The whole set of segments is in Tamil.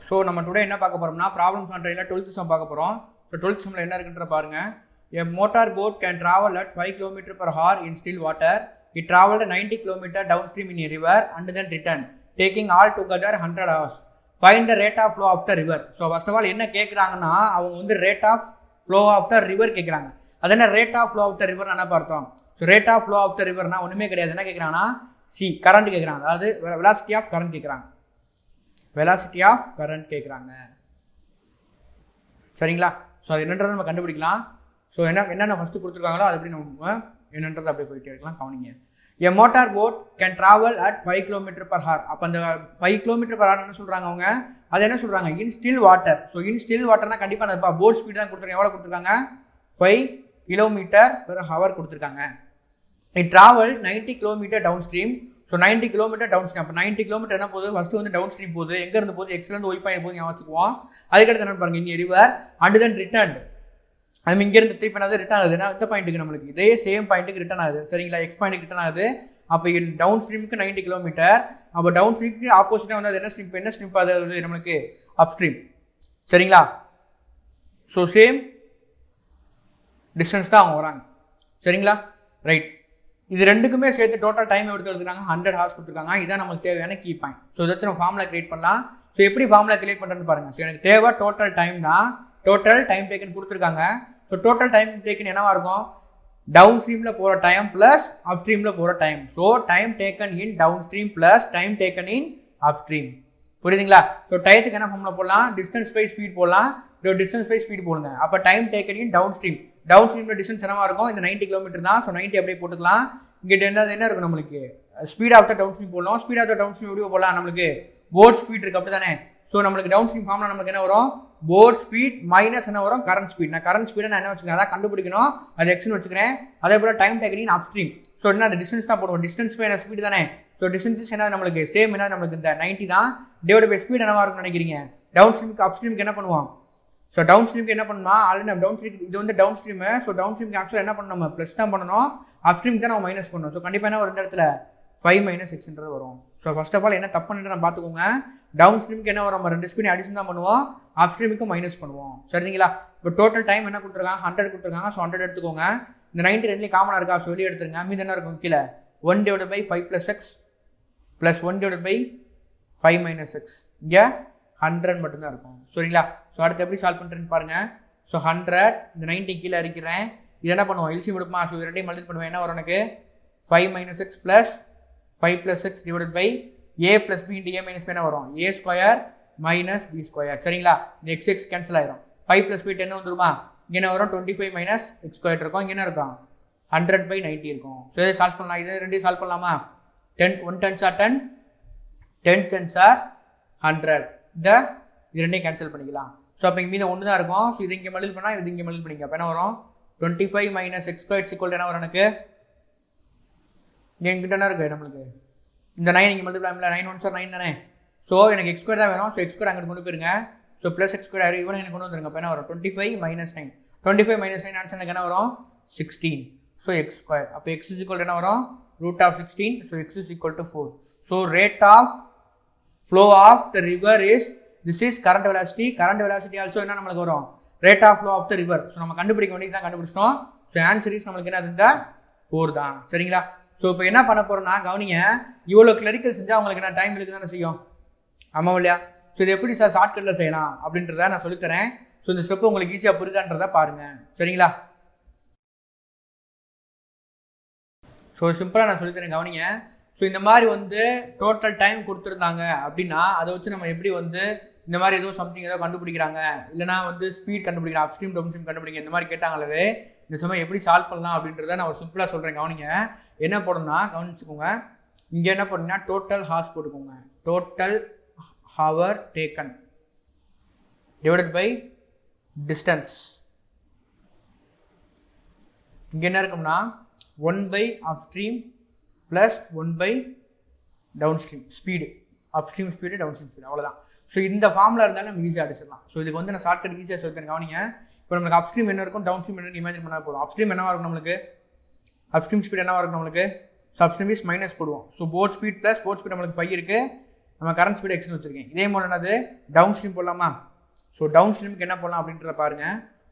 ஸோ நம்ம டுடே என்ன பார்க்க போகிறோம்னா ப்ராப்ளம்ஸ் ஆன் ட்ரெயினில் 12th சம் பார்க்க போகிறோம். ஸோ 12th சம்மில் என்ன இருக்குன்ற பாருங்க. A motor boat can travel at 5 km per hour in still water. It traveled 90 km downstream in a river and then returned, taking all together 100 hours. Find the rate of flow of the river. So first of all என்ன கேட்குறாங்கன்னா அவங்க வந்து rate of flow of the river கேட்குறாங்க. அது என்ன rate of flow of the river என்ன பார்த்தோம். So rate of flow of the ரிவர்னா ஒன்றுமே கிடையாது. என்ன கேட்குறாங்கன்னா கரண்ட் கேட்குறாங்க. அதாவது வெலாசிட்டி ஆஃப் கரண்ட் கேட்குறாங்க. வெலாசிட்டி ஆஃப் கரண்ட் கேட்குறாங்க. சரிங்களா? ஸோ அது என்னன்றதை நம்ம கண்டுபிடிக்கலாம். ஸோ என்னென்ன ஃபஸ்ட்டு கொடுத்துருக்காங்களோ அது எப்படி நம்ம என்னன்றதை அப்படியே போயிட்டு இருக்கலாம். கவனிங்க. எ motor boat can travel at 5 km per hour. அப்போ அந்த 5 km per hour என்ன சொல்கிறாங்க அவங்க? அது என்ன சொல்கிறாங்க? In still water. So in still வாட்டர்னா கண்டிப்பாக அந்த போட் ஸ்பீட் தான் கொடுத்துருக்காங்க. எவ்வளோ கொடுத்துருக்காங்க? 5 km per hour கொடுத்துருக்காங்க. It travel 90 km down stream. So 90 km down ஸ்ட்ரீம். அப்போ 90 km என்ன போகுது? ஃபஸ்ட்டு வந்து டவுன் ஸ்ட்ரீம் போகுது. எங்கேருந்து போகுது? எக்ஸ்லேருந்து ஒய் பாயிண்ட் போகுது. ஞாபகம் வச்சுக்குவோம். அதுக்கடுத்து என்ன பாருங்க, இங்கே ரிவர் அண்ட் தென் ரிட்டர்ன். அது இங்கேருந்து திருப்பி என்னது ரிட்டர்ன் ஆகுது. ஏன்னா இந்த பாயிண்ட்டுக்கு நம்மளுக்கு இதே சேம் பாயிண்ட்டுக்கு ரிட்டர்ன் ஆகுது. சரிங்களா? எக்ஸ் பாயிண்ட்டுக்கு ரிட்டர்ன் ஆகுது. அப்போ டவுன் ஸ்ட்ரீமுக்கு 90 km. அப்போ டவுன் ஸ்ட்ரீமுக்கு ஆப்போசிட்டாக வந்து அது என்ன ஸ்ட்ரீம்? என்ன ஸ்ட்ரீம் அது நம்மளுக்கு அப் ஸ்ட்ரீம். சரிங்களா? ஸோ சேம் டிஸ்டன்ஸ் தான் அவங்க வராங்க. சரிங்களா? ரைட். இது ரெண்டுக்குமே சேர்த்து டோட்டல் டைம் எடுத்து எடுத்துக்காங்க 100 hours கொடுத்துருக்காங்க. இதான் நமக்கு தேவையான கீ பாயிண்ட். ஸோ இதை வச்சு நம்ம ஃபார்முலா கிரியேட் பண்ணலாம். ஸோ எப்படி ஃபார்முலா கிரியேட் பண்ணுறேன்னு பாருங்க. ஸோ எனக்கு தேவை டோட்டல் டைம் தான். டோட்டல் டைம் டேக்கன் கொடுத்துருக்காங்க. ஸோ டோட்டல் டைம் டேக்கன் என்னவா இருக்கும்? டவுன் ஸ்ட்ரீமில் போகிற டைம் ப்ளஸ் அப் ஸ்ட்ரீமில் போகிற time. So time taken in downstream plus time taken in upstream. புரியுதுங்களா? ஸோ டயத்துக்கு என்ன ஃபார்முலா போடலாம்? டிஸ்டன்ஸ் பை ஸ்பீட் போடலாம். டிஸ்டன்ஸ் பை ஸ்பீட் போடுங்க. அப்போ time taken in downstream. டவுன் ஸ்ட்ரீமில் டிஸ்டன்ஸ் என்னவா இருக்கும்? இந்த 90 km தான். ஸோ 90 அப்படியே போட்டுக்கலாம். இங்கே என்ன இருக்கும் நம்மளுக்கு? Speed of the downstream போடலாம். Speed of the downstream எப்படி போடலாம்? நம்மளுக்கு போட் ஸ்பீட் இருக்கு, அப்படி தானே? ஸோ நம்மளுக்கு டவுன் ஸ்ட்ரீம் ஃபார்ம்ல நமக்கு என்ன வரும்? போட் ஸ்பீட் மைனஸ் என்ன வரும்? Current speed. நான் கரண்ட் ஸ்பீடை நான் என்ன வச்சுக்கிறேன்? அதான் கண்டுபிடிக்கணும். அது எக்ஸ்னு வச்சுக்கிறேன். அதே போல் time taken upstream. So என்ன அந்த டிஸ்டன்ஸ் தான் போடுவோம். டிஸ்டன்ஸ் பை என்ன ஸ்பீட் தானே? ஸோ டிஸ்டன்ஸ் என்ன நம்மளுக்கு சேம் என்ன நம்மளுக்கு இந்த 90 தான். டிவைட் பை ஸ்பீட் என்னவா இருக்கும்னு நினைக்கிறீங்க? டவுன் ஸ்ட்ரீமுக்கு அப் ஸ்ட்ரீமுக்கு என்ன பண்ணுவோம்? ஸோ டவுன் ஸ்ட்ரீமுக்கு என்ன பண்ணுமா? ஆல்ரெடி நம்ம டவுன் ஸ்ட்ரீம் இது வந்து டவுன் ஸ்ட்ரீமு. ஸோ டவுன் ஸ்ட்ரீமுக்கு ஆக்சுவலாக என்ன பண்ணணும்? நம்ம ப்ளஸ் தான் பண்ணணும். அப் ஸ்ட்ரீமுக்கு தான் நம்ம மைனஸ் பண்ணணும். ஸோ கண்டிப்பாக என்ன வரும் இந்த இடத்துல? 5 - xன்றது வரும். ஸோ ஃபர்ஸ்ட் ஆஃப் ஆல் என்ன தப்பு பண்ணிட்டு நான் பார்த்துக்கோங்க. டவுன் ஸ்ட்ரீமுக்கு என்ன வரும்? நம்ம 2 ஸ்பீட் அடிஷன் தான் பண்ணுவோம். அப் ஸ்ட்ரீமுக்கு மைனஸ் பண்ணுவோம். சரிங்களா? இப்போ டோட்டல் டைம் என்ன கொடுத்துருக்காங்க? 100 கொடுத்துருக்காங்க. ஸோ 100 எடுத்துக்கோங்க. இந்த 90 ரெண்டுலேயும் காமனாக இருக்கா? ஸோ வெளியே எடுத்துருங்க. மீது என்ன இருக்கும் கீழே? 1 / 5 + x + 1 / 5 - x. இங்கே 100 மட்டும்தான் இருக்கும். சரிங்களா? ஸோ அடுத்து எப்படி சால்வ் பண்ணுறேன்னு பாருங்கள். ஸோ 100 இந்த 90 கீழே இருக்கிறேன். இது என்ன பண்ணுவோம்? எல்சிஎம் எடுப்போமா? ஸோ இது ரெண்டையும் மல்டிப்ளை பண்ணுவேன். என்ன வரும் எனக்கு? 5 - x + 5 + x divided by a + b into a - என்ன வரும்? a² - b². சரிங்களா? இந்த x கேன்சல் ஆயிரும். 5 + b 10 வந்துருமா? இங்கே என்ன வரும்? 25 - x² இருக்கும். இங்கே என்ன இருக்கும்? 100/90 இருக்கும். ஸோ இதை சால்வ் பண்ணலாம். இது ரெண்டையும் சால்வ் பண்ணலாமா? 1 10s are 10, 10 10s are 100. இது ரெண்டையும் கேன்சல் பண்ணிக்கலாம். ஸோ அப்போ இங்கே மீது 1 தான் இருக்கும். ஸோ இது இங்கே மல்டிப்ளை பண்ணால் இது இங்கே மல்டிப்ளை பண்ணிங்க. அப்போ என்ன வரும்? 25 - x² என்ன வரும் எனக்கு? இங்கே எங்கிட்ட என்ன இருக்குது நம்மளுக்கு? இந்த 9 இங்கே மல்டிப்ளை பண்ணல. 9 1s are 9 தானே? ஸோ எனக்கு x² தான் வேணும். ஸோ x² அங்கிட்டு கொண்டு போயிருங்க. ஸோ ப்ளஸ் x² இவனை எனக்கு கொண்டு வந்துருங்க. அப்போ என்ன வரும்? 25 - 9. 25 - 9 ஆன்சர் எனக்கு என்ன வரும்? 16. So x². அப்போ x = என்ன வரும்? √16. So x = 4. So rate of flow of the river is, this is current velocity. Current velocity also என்ன நம்மளுக்கு வரும்? rate of flow of the river. So நம்ம கண்டுபிடிக்க வேண்டியது தான் கண்டுபிடிச்சிட்டோம். ஸோ ஆன்சர் இஸ் நம்மளுக்கு என்ன இருந்தா 4 தான். சரிங்களா? ஸோ இப்போ என்ன பண்ண போகிறோம்னா கவனிங்க. இவ்வளோ கிளரிக்கல் செஞ்சால் உங்களுக்கு என்ன டைம் இருக்கு தானே செய்யும்? ஆமாம் இல்லையா? ஸோ இது எப்படி சார் ஷார்ட்கட்டில் செய்யலாம் அப்படின்றத நான் சொல்லித்தரேன். ஸோ இந்த ஸ்டெப் உங்களுக்கு ஈஸியாக புரியுதான்றதை பாருங்கள். சரிங்களா? ஸோ சிம்பிளாக நான் சொல்லித்தரேன், கவனிங்க. ஸோ இந்த மாதிரி வந்து டோட்டல் டைம் கொடுத்துருந்தாங்க அப்படின்னா அதை வச்சு நம்ம எப்படி வந்து இந்த மாதிரி ஏதோ சம்திங் ஏதோ கண்டுபிடிக்கிறாங்க, இல்லைனா வந்து ஸ்பீட் கண்டுபிடிக்கிறாங்க, அப் ஸ்ட்ரீம் டவுன் ஸ்ட்ரீம் கண்டுபிடிங்க, இந்த மாதிரி கேட்டாங்களே இந்த சமயம் எப்படி சால்வ் பண்ணலாம் அப்படின்றத நான் ஒரு சிம்பிளாக சொல்கிறேன். கவனிங்க. என்ன போடணும்னா கவனிச்சுக்கோங்க. இங்கே என்ன பண்ணீங்கன்னா டோட்டல் ஹார்ஸ் போட்டுக்கோங்க. Total hour taken divided by distance. இங்கே என்ன இருக்கும்னா 1/அப் ஸ்ட்ரீம் ப்ளஸ் 1/டவுன் stream speed. Upstream speed, down stream speed, அவ்வளோதான். ஸோ இந்த ஃபார்முலா இருந்தாலும் நம்ம ஈஸியாக அடிச்சிடலாம். ஸோ இதுக்கு வந்து நான் ஷார்ட்கட் ஈஸியாக சொல்லித்தரேன். கவனிங்க. இப்போ நம்மளுக்கு அப் ஸ்ட்ரீம் என்ன இருக்கும், டவுன் ஸ்ட்ரீம் என்ன இமேஜின் பண்ணால் போதும். அப் ஸ்ட்ரீம் என்னவா இருக்கும் நம்மளுக்கு? அப் ஸ்ட்ரீம் ஸ்பீட் என்னவா இருக்கும் நம்மளுக்கு? அப் ஸ்ட்ரீம் இஸ் மைனஸ் போடுவோம். So boat speed plus boat speed நம்மளுக்கு 5 இருக்குது. நம்ம கரண்ட் ஸ்பீடு எக்ஸ்னு வச்சிருக்கேன். இதே மாதிரி என்னது டவுன் ஸ்ட்ரீம் போடலாமா? ஸோ டவுன் ஸ்ட்ரீமுக்கு என்ன போடலாம் அப்படின்றத பாருங்க.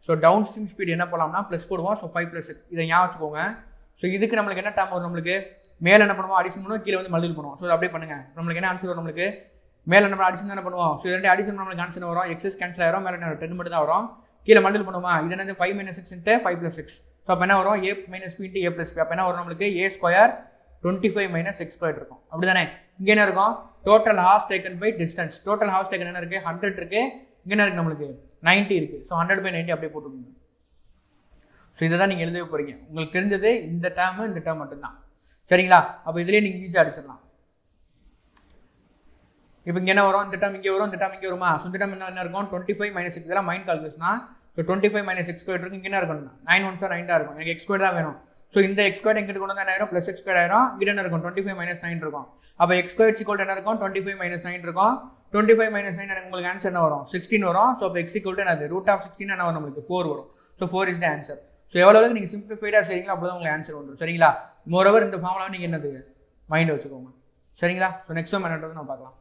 ஸோ டவுன் ஸ்ட்ரீம் ஸ்பீடு என்ன போடலாம்னா ப்ளஸ் போடுவோம். ஸோ 5 + 6 இதை ஞாபகம் வச்சுக்கோங்க. ஸோ இதுக்கு நம்மளுக்கு என்ன டேர்ம் வரும்? நம்மளுக்கு மேலே என்ன பண்ணுவோம்? அடிஷன் பண்ணுவோம், கீழே வந்து மல்டிபிள் பண்ணுவோம். ஸோ அப்படியே பண்ணுங்க. நம்மளுக்கு என்ன ஆன்சர் வரும்? நம்மளுக்கு மேலே நம்ம அடிஷன் தானே பண்ணுவோம். ஸோ ரெண்டு அடிஷன் நம்மளுக்கு ஆன்சர் வரும். எக்ஸஸ் கேன்சல் ஆயிரும். மேலே 10 மட்டும் தான் வரும். கீழே மல்டிபிள் பண்ணுவோமா? இது என்னது 5 - 6 × 5 + 6. ஸோ அப்போ என்ன வரும்? a - b × a + b. அப்போ என்ன வரும்? நம்மளுக்கு a² 25 - x² இருக்கும். அப்படி தானே? இங்கே என்ன இருக்கும்? Total hours taken by distance. Total hours taken என்ன இருக்குது? 100 இருக்குது. இங்கே என்ன இருக்குது? நம்மளுக்கு 90 இருக்குது. ஸோ 100/90 அப்படியே போட்டுக்கோங்க. ஸோ இதை தான் நீங்கள் எழுத போகிறீங்க. உங்களுக்கு தெரிஞ்சது இந்த டேர்மு, இந்த டேர்ம் மட்டும்தான். சரிங்களா? அப்போ இதுலேயே நீங்கள் ஈஸியாக அடிச்சிடலாம். இப்போ இங்கே என்ன வரும்? இந்த டேர்ம் இங்கே வரும், இந்த டேர்ம் இங்கே வருமா? ஸோ இந்த டேர்ம் என்ன இருக்கும்? 25 - 6. இதெல்லாம் மைண்ட் கால்குலேஷனா? ஸோ 25 - x² இருக்கு. இங்கே என்ன இருக்கும்? 9 1s 9 தான் இருக்கும். எனக்கு x² தான் வேணும். ஸோ இந்த x² எங்கிட்ட கொண்டு வந்து என்ன ஆயிரும்? + x² ஆயிரும். இங்கே என்ன இருக்கும்? 25 - 9 இருக்கும். அப்போ x² = என்ன இருக்கும்? 25 - 9 இருக்கும். 25 - 9 எனக்கு உங்களுக்கு ஆன்சர் என்ன வரும்? 16 வரும். ஸோ அப்போ x = என்னது? √16 என்ன வரும்? நம்மளுக்கு 4 வரும். So 4 is the answer. So எவ்வளோக்கு நீங்கள் சிம்பிளிஃபைடாக செய்றீங்களோ அப்போ தான் உங்களுக்கு ஆன்சர் வந்துடும். சரிங்களா? மோரோவர் இந்த ஃபார்முலாவை நீங்கள் என்னது மைண்ட் வச்சுக்கோங்க. சரிங்களா? ஸோ நெக்ஸ்ட் சம் என்னன்றது நம்ம பார்க்கலாம்.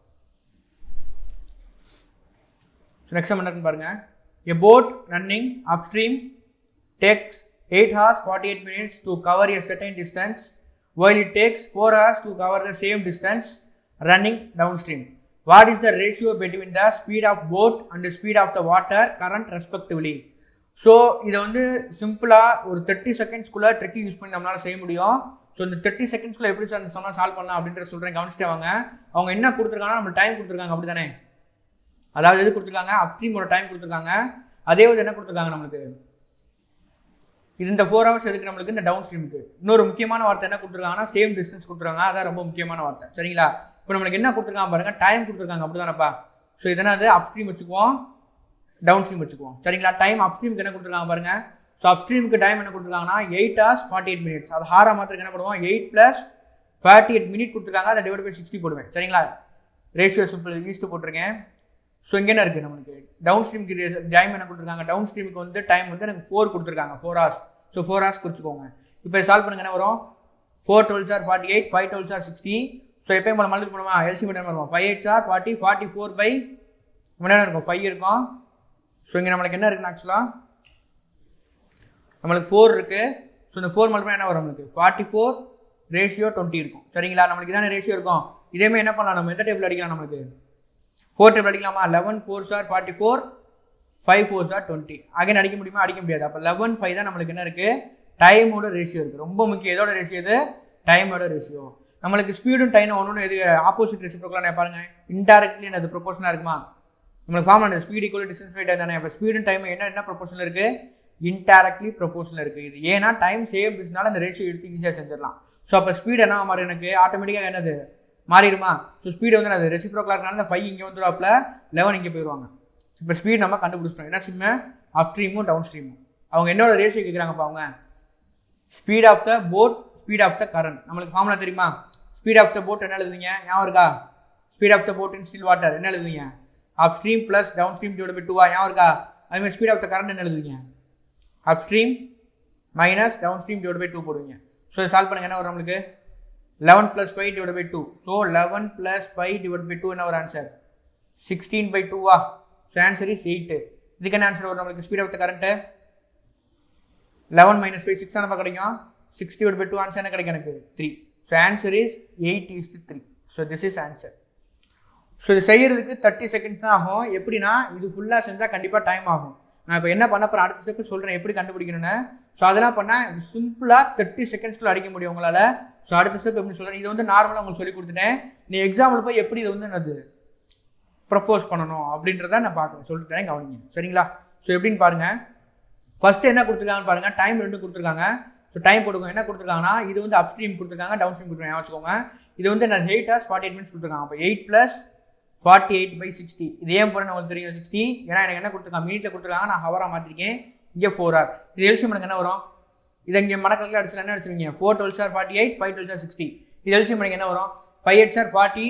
ஸோ நெக்ஸ்ட் சம் என்னன்னு பாருங்க. A boat running upstream takes 8 hours 48 minutes to cover a certain distance, while it takes 4 hours to cover the same distance running downstream. What is the ratio between the speed of boat and the speed of the water current respectively? So இதை வந்து சிம்பிளாக ஒரு 30 செகண்ட்ஸ்குள்ளே ட்ரிக்கி யூஸ் பண்ணி நம்மளால் செய்ய முடியும். ஸோ இந்த 30 செகண்ட்ஸ்குள்ளே எப்படி சார் இந்த சம்லாம் சால்வ் பண்ணலாம் அப்படின்ற சொல்கிறேன், கவனிச்சிட்டே வாங்க. அவங்க என்ன கொடுத்துருக்காங்கன்னா நம்ம டைம் கொடுத்துருக்காங்க. அப்படி தானே? அதாவது எது கொடுத்துருக்காங்க? அப்ஸ்ட்ரீமோட டைம் கொடுத்துருக்காங்க. அதே வந்து என்ன கொடுத்துருக்காங்க நம்மளுக்கு? இது இந்த 4 hours எதுக்கு நம்மளுக்கு? இந்த டவுன் ஸ்ட்ரீமுக்கு. இன்னொரு முக்கியமான வார்த்தை என்ன கொடுத்துருக்காங்கன்னா சேம் டிஸ்டன்ஸ் கொடுத்துருக்காங்க. அதான் ரொம்ப முக்கியமான வார்த்தை. சரிங்களா? இப்போ நம்மளுக்கு என்ன கொடுத்துருக்காங்க பாருங்க, டைம் கொடுத்துருக்காங்க. அப்படி தானேப்பா? ஸோ இதனால் அது அப்ஸ்ட்ரீம் வச்சுக்குவோம், டவுன் ஸ்ட்ரீம் வச்சுக்குவோம். சரிங்களா? டைம் அப்ஸ்ட்ரீமுக்கு என்ன கொடுத்துருக்காங்க பாருங்க. ஸோ அப்ஸ்ட்ரீமுக்கு டைம் என்ன கொடுத்துருக்காங்கன்னா 8 hours 48 minutes. அது ஹாரா மாத்திரக்கு என்ன பண்ணுவோம்? 8 + 48 minutes கொடுத்துருக்காங்க. அதை டிவைட் பை 60 போடுவேன். சரிங்களா? ரேஷியோ சிம்பிள் ஈஸ்ட் போட்டிருக்கேன். ஸோ இங்கே என்ன இருக்குது நம்மளுக்கு? டவுன் ஸ்ட்ரீமுக்கு டைம் என்ன கொடுத்துருக்காங்க? டவுன் ஸ்ட்ரீமுக்கு வந்து டைம் வந்து எனக்கு 4 கொடுத்துருக்காங்க. 4 hours. So 4 hours குறிச்சிக்கோங்க. இப்போ சால்வ் பண்ணுங்க. என்ன வரும்? 4 12s are 48, 5 12s are 60. So எப்பயும் நம்ம மல்டிபிள் பண்ணுவோமா? எல்சிஎம் என்ன பண்ணுவோம்? 5 8s are 40, 44 என்ன இருக்கும்? 5 இருக்கும். ஸோ இங்கே நம்மளுக்கு என்ன இருக்குன்னு ஆக்சுவலாக நம்மளுக்கு 4 இருக்குது. ஸோ இந்த 4 மல்டிபிள் என்ன வரும்? நம்மளுக்கு 44 ரேஷியோ 20 இருக்கும். சரிங்களா? நம்மளுக்கு இதான ரேஷியோ இருக்கும். இதேமே என்ன பண்ணலாம்? நம்ம எந்த டேபிள் அடிக்கலாம்? நம்மளுக்கு 4 டேபிள் அடிக்கலாமா? 11 4s are 44, 5 4s are 20. Again அடிக்க முடியுமா? அடிக்க முடியாது. அப்போ 11 5 தான் நம்மளுக்கு என்ன இருக்குது? டைமோட ரேஷியோ இருக்குது. ரொம்ப முக்கியம். எதோட ரேஷியோ? இது டைமோட ரேஷியோ. நம்மளுக்கு ஸ்பீடும் டைம் ஒன்று எது ஆப்போசிட் ரெசிப்ரோக்கலாக பாருங்க. இன்டைரக்ட்லி அது ப்ரொபோஷனாக இருக்குமா? நம்மளுக்கு ஃபார்ம் ஆனது speed equal distance by time தானே. இப்போ ஸ்பீடும் டைம் என்ன ப்ரொபோஷனில் இருக்குது? இன்டைரக்ட்லி ப்ரொபோஷனில் இருக்குது. இது ஏன்னா டைம் சேம் டிஸ்னால அந்த ரேஷியோ எடுத்து ஈஸியாக செஞ்சிடலாம். ஸோ அப்போ ஸ்பீட் என்ன மாறி எனக்கு ஆட்டோமேட்டிக்காக என்னது மாறிடுமா? ஸோ ஸ்பீடு வந்து அது ரெசிப்ரோக்கலாக இருக்கனால இந்த 5 இங்கே வந்துடுவாப்பில் 11 இங்கே போயிடுவாங்க. இப்போ ஸ்பீட் நம்ம கண்டுபிடிச்சிட்டோம். என்ன சிம்மு? அப்ஸ்ட்ரீமும் டவுன் ஸ்ட்ரீமும். அவங்க என்னோட ரேஷியோ கேட்குறாங்கப்பா. அவங்க speed of the boat, speed of the current. நம்மளுக்கு ஃபார்முலா தெரியுமா? ஸ்பீட் ஆஃப் த போட் என்ன எழுதுவீங்க? ஞாபகம் இருக்கா? Speed of the boat in still water என்ன எழுதுவீங்க? Upstream plus downstream divide by 2. ஞாபகம் இருக்கா? அதுமாதிரி ஸ்பீட் ஆஃப் த கரண்ட் என்ன எழுதுவீங்க? Upstream minus downstream divide by 2 போடுவீங்க. ஸோ சால்வ் பண்ணுங்க. என்ன வரும் நம்மளுக்கு? 11 + 5 divided by 2. So 11 + 5 divided by 2 என்ன ஒரு ஆன்சர்? 16/2. So answer is 8. இதுக்கு என்ன ஆன்சர் வரும் நம்மளுக்கு? ஸ்பீட் ஆஃப் த கரண்ட் 11 - 5 6 தான் நம்ம கிடைக்கும். 6 divided by 2 ஆன்சர் என்ன கிடைக்கும்? எனக்கு 3. So answer is 8:3. So this is answer. So இது செய்யறதுக்கு 30 செகண்ட்ஸ் தான் ஆகும். எப்படின்னா இது ஃபுல்லாக செஞ்சால் கண்டிப்பாக டைம் ஆகும். நான் இப்போ என்ன பண்ண போகிறேன் அடுத்த ஸ்டெப்பு சொல்கிறேன் எப்படி கண்டுபிடிக்கணும்னு. ஸோ அதெல்லாம் பண்ணால் சிம்பிளாக 30 செகண்ட்ஸ்க்குள்ள அடிக்க முடியும் உங்களால். ஸோ அடுத்த ஸ்டெப் எப்படி சொல்கிறேன்? இது வந்து நார்மலாக உங்களுக்கு சொல்லி கொடுத்துட்டேன். நீ எக்ஸாம்பிள் போய் எப்படி இதை வந்து என்னது ப்ரப்போஸ் பண்ணணும் அப்படின்றத நான் பார்க்குறேன், சொல்லிட்டு தரேன், கவனிங்க. சரிங்களா? ஸோ எப்படின்னு பாருங்கள். ஃபஸ்ட்டு என்ன கொடுத்துருக்காங்கன்னு பாருங்கள். டைம் 2 கொடுத்துருக்காங்க. ஸோ டைம் போட்டுக்கோங்க. என்ன கொடுத்துருக்காங்கன்னா இது வந்து அப் ஸ்ட்ரீம் கொடுத்துருக்காங்க, டவுன் ஸ்ட்ரீம் கொடுத்துருக்காங்க. வச்சுக்கோங்க. இது வந்து நான் 8 hours 48 minutes கொடுத்துருக்காங்க. அப்போ 8 + 48/60. இது ஏன் போகிறேன் உங்களுக்கு தெரியும் 60. ஏன்னா எனக்கு என்ன கொடுத்துருக்காங்க? மினிட்டில் கொடுத்துருக்காங்க. நான் ஹவராக மாற்றிருக்கேன். இங்கே 4 hour. இது எல்சிஎம் எனக்கு என்ன வரும்? இதை இங்கே மணக்கணக்கில் அடிச்சு என்ன அடிச்சிருக்கீங்க? 4 12s are 48, 5 12s are 60. இது எல்சிஎம் எனக்கு என்ன வரும்? 5 8s are 40,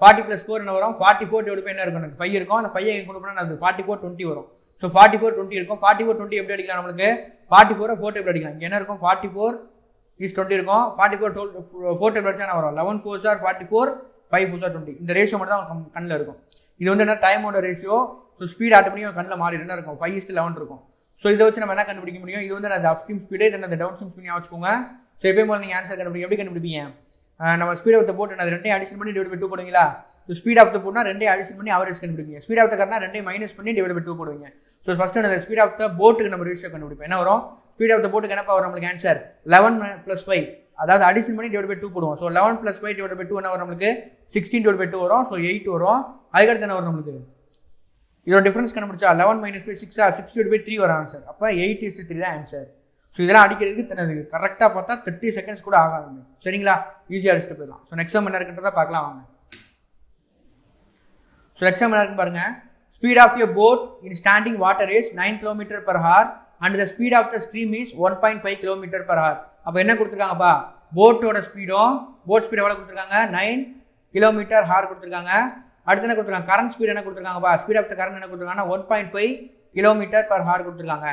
40 + 4 என்ன வரும்? 44 டிவைட் பை என்ன இருக்கும்? எனக்கு 5 இருக்கும். அந்த 5 கொண்டு போனால் அது 44 20 வரும். ஸோ 44 20 இருக்கும். 44 20 எப்படி அடிக்கலாம்? நம்மளுக்கு 44 4 டேபிள் அடிக்கலாம். இங்கே என்ன இருக்கும்? 44 is 20 இருக்கும். 44 4 டேபிள் அடிச்சா என்ன வரும்? 11 4s are 44, 5 4 20. இந்த ரேஷியோ மட்டும் தான் கண்ணில் இருக்கும். இது வந்து என்ன டைமோட ரேஷியோ. ஸோ ஸ்பீட் ஆட்டோமேட்டிக்காக கண்ணில் மாறி என்ன இருக்கும் 5:11 இருக்கும். ஸோ இதை வச்சு நம்ம என்ன கண்டுபிடிக்க முடியும், இது வந்து அந்த அப்ஸ்ட்ரீம் ஸ்பீடு, இது அந்த டவுன் ஸ்ட்ரீம் ஸ்பீட் வச்சுக்கோங்க. ஸோ எப்பயும் போல நீங்கள் ஆன்சர் கண்டுபிடிக்க எப்படி கண்டுபிடிப்பீங்க, நம்ம ஸ்பீட் ஆஃப் த போட் அது ரெண்டையும் அடிஷன் பண்ணி டிவைட் பை 2 போடுவீங்களா. ஸோ ஸ்பீட் ஆஃப் த போட்னா ரெண்டையும் அடிஷன் பண்ணி அவரேஜ் கண்டுபிடிப்பீங்க. ஸ்பீட் ஆஃப் த கார்னா ரெண்டையும் மைனஸ் பண்ணி டிவைட் பை 2 போடுவீங்க. ஸோ ஃபர்ஸ்ட் அந்த ஸ்பீட் ஆஃப் த போட்டுக்கு நம்ம ரேஷியோ கண்டுபிடிப்போம். என்ன வரும், ஸ்பீட் ஆஃப் த போட்டுக்கு என்னப்பா வரும் நம்மளுக்கு ஆன்சர் 11 + 5, அதாவது அடிஷன் பண்ணி டிவைட் பை 2 போடுவோம். ஸோ 11 + 5 டிவைட் பை 2 என்ன வரும் நம்மளுக்கு 16 டிவைட் பை 2 வரும். ஸோ 8 வரும். அதுக்கடுத்து என்ன வரும் நம்மளுக்கு, இதோட டிஃபரன்ஸ் கண்டுபிடிச்சா 11 - 5 6 6 டிவைட் பை 3 வரும் ஆன்சர். அப்போ 8:3 தான் ஆன்சர். ஸோ இதெல்லாம் அடிக்கிறதுக்கு கரெக்டாக பார்த்தா 30 செகண்ட்ஸ் கூட ஆகாது. சரிங்களா, ஈஸியாக அடிச்சுட்டு போயிடலாம். ஸோ நெக்ஸ்ட் என்ன இருக்குன்றதை பார்க்கலாம் வாங்க. ஸோ நெக்ஸ்ட் என்ன இருக்குன்னு பாருங்க. Speed of a boat in standing water is 9 km/h and the speed of the stream is 1.5 km/h. அப்போ என்ன கொடுத்துருக்காங்கப்பா, போட்டோட ஸ்பீடும் போட் ஸ்பீட் எவ்வளோ கொடுத்துருக்காங்க 9 km/h கொடுத்துருக்காங்க. அடுத்து என்ன கொடுத்துருக்காங்க, கரண்ட் ஸ்பீட் என்ன கொடுத்துருக்காங்கப்பா, ஸ்பீட் ஆஃப் த கரண்ட் என்ன கொடுத்துருக்காங்கன்னா 1.5 km/h கொடுத்துருக்காங்க.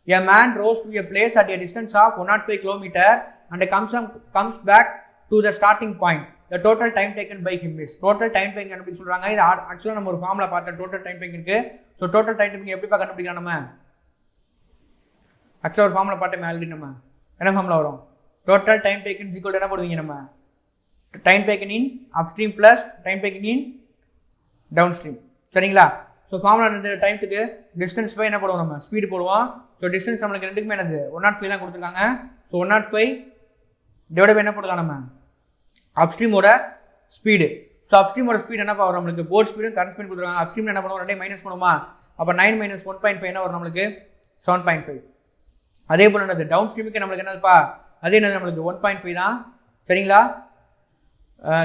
A man rose to a place at a distance of 105 km and comes back to the starting point. The total time taken by him is, total time taken எப்படி சொல்றாங்க, இது ஆக்சுவலாக நம்ம ஒரு ஃபார்முலா பார்த்த டோட்டல் டைம் டேக்கிங் இருக்கு. ஸோ டோட்டல் டைம் டேக்கிங் எப்படிப்பா கண்டுபிடிக்கலாம், நம்ம ஆக்சுவலாக ஒரு ஃபார்முலா பார்த்து ஆல்ரெடி நம்ம என்ன ஃபார்முலா வரும், டோட்டல் டைம் டேக்கன் ஈக்குவல் என்ன போடுவீங்க, நம்ம time taken in upstream plus time taken in down stream. சரிங்களா, ஸோ ஃபார்முலா இந்த டைத்துக்கு டிஸ்டன்ஸ் பை என்ன போடுவோம், நம்ம ஸ்பீடு போடுவோம். ஸோ டிஸ்டன்ஸ் நம்மளுக்கு ரெண்டுக்குமே என்னது 105 தான் கொடுத்துருக்காங்க. ஸோ 105 டிவைட் பை என்ன போடலாம், நம்ம அப்ஸ்ட்ரீமோட ஸ்பீடு. ஸோ அப்ஸ்ட்ரீமோட ஸ்பீடு என்ன வரும் நம்மளுக்கு, போட் ஸ்பீடும் கரண்ட் ஸ்பீட் கொடுத்துருக்காங்க. அப்ஸ்ட்ரீம் என்ன பண்ணுவோம், ரெண்டையும் மைனஸ் பண்ணுவோமா. அப்போ 9 - 1.5 என்ன வரும் நம்மளுக்கு 7.5. அதே போல் என்னது டவுன் ஸ்ட்ரீமுக்கு நம்மளுக்கு என்னதுப்பா, அதே என்னது நம்மளுக்கு 1.5 தான். சரிங்களா,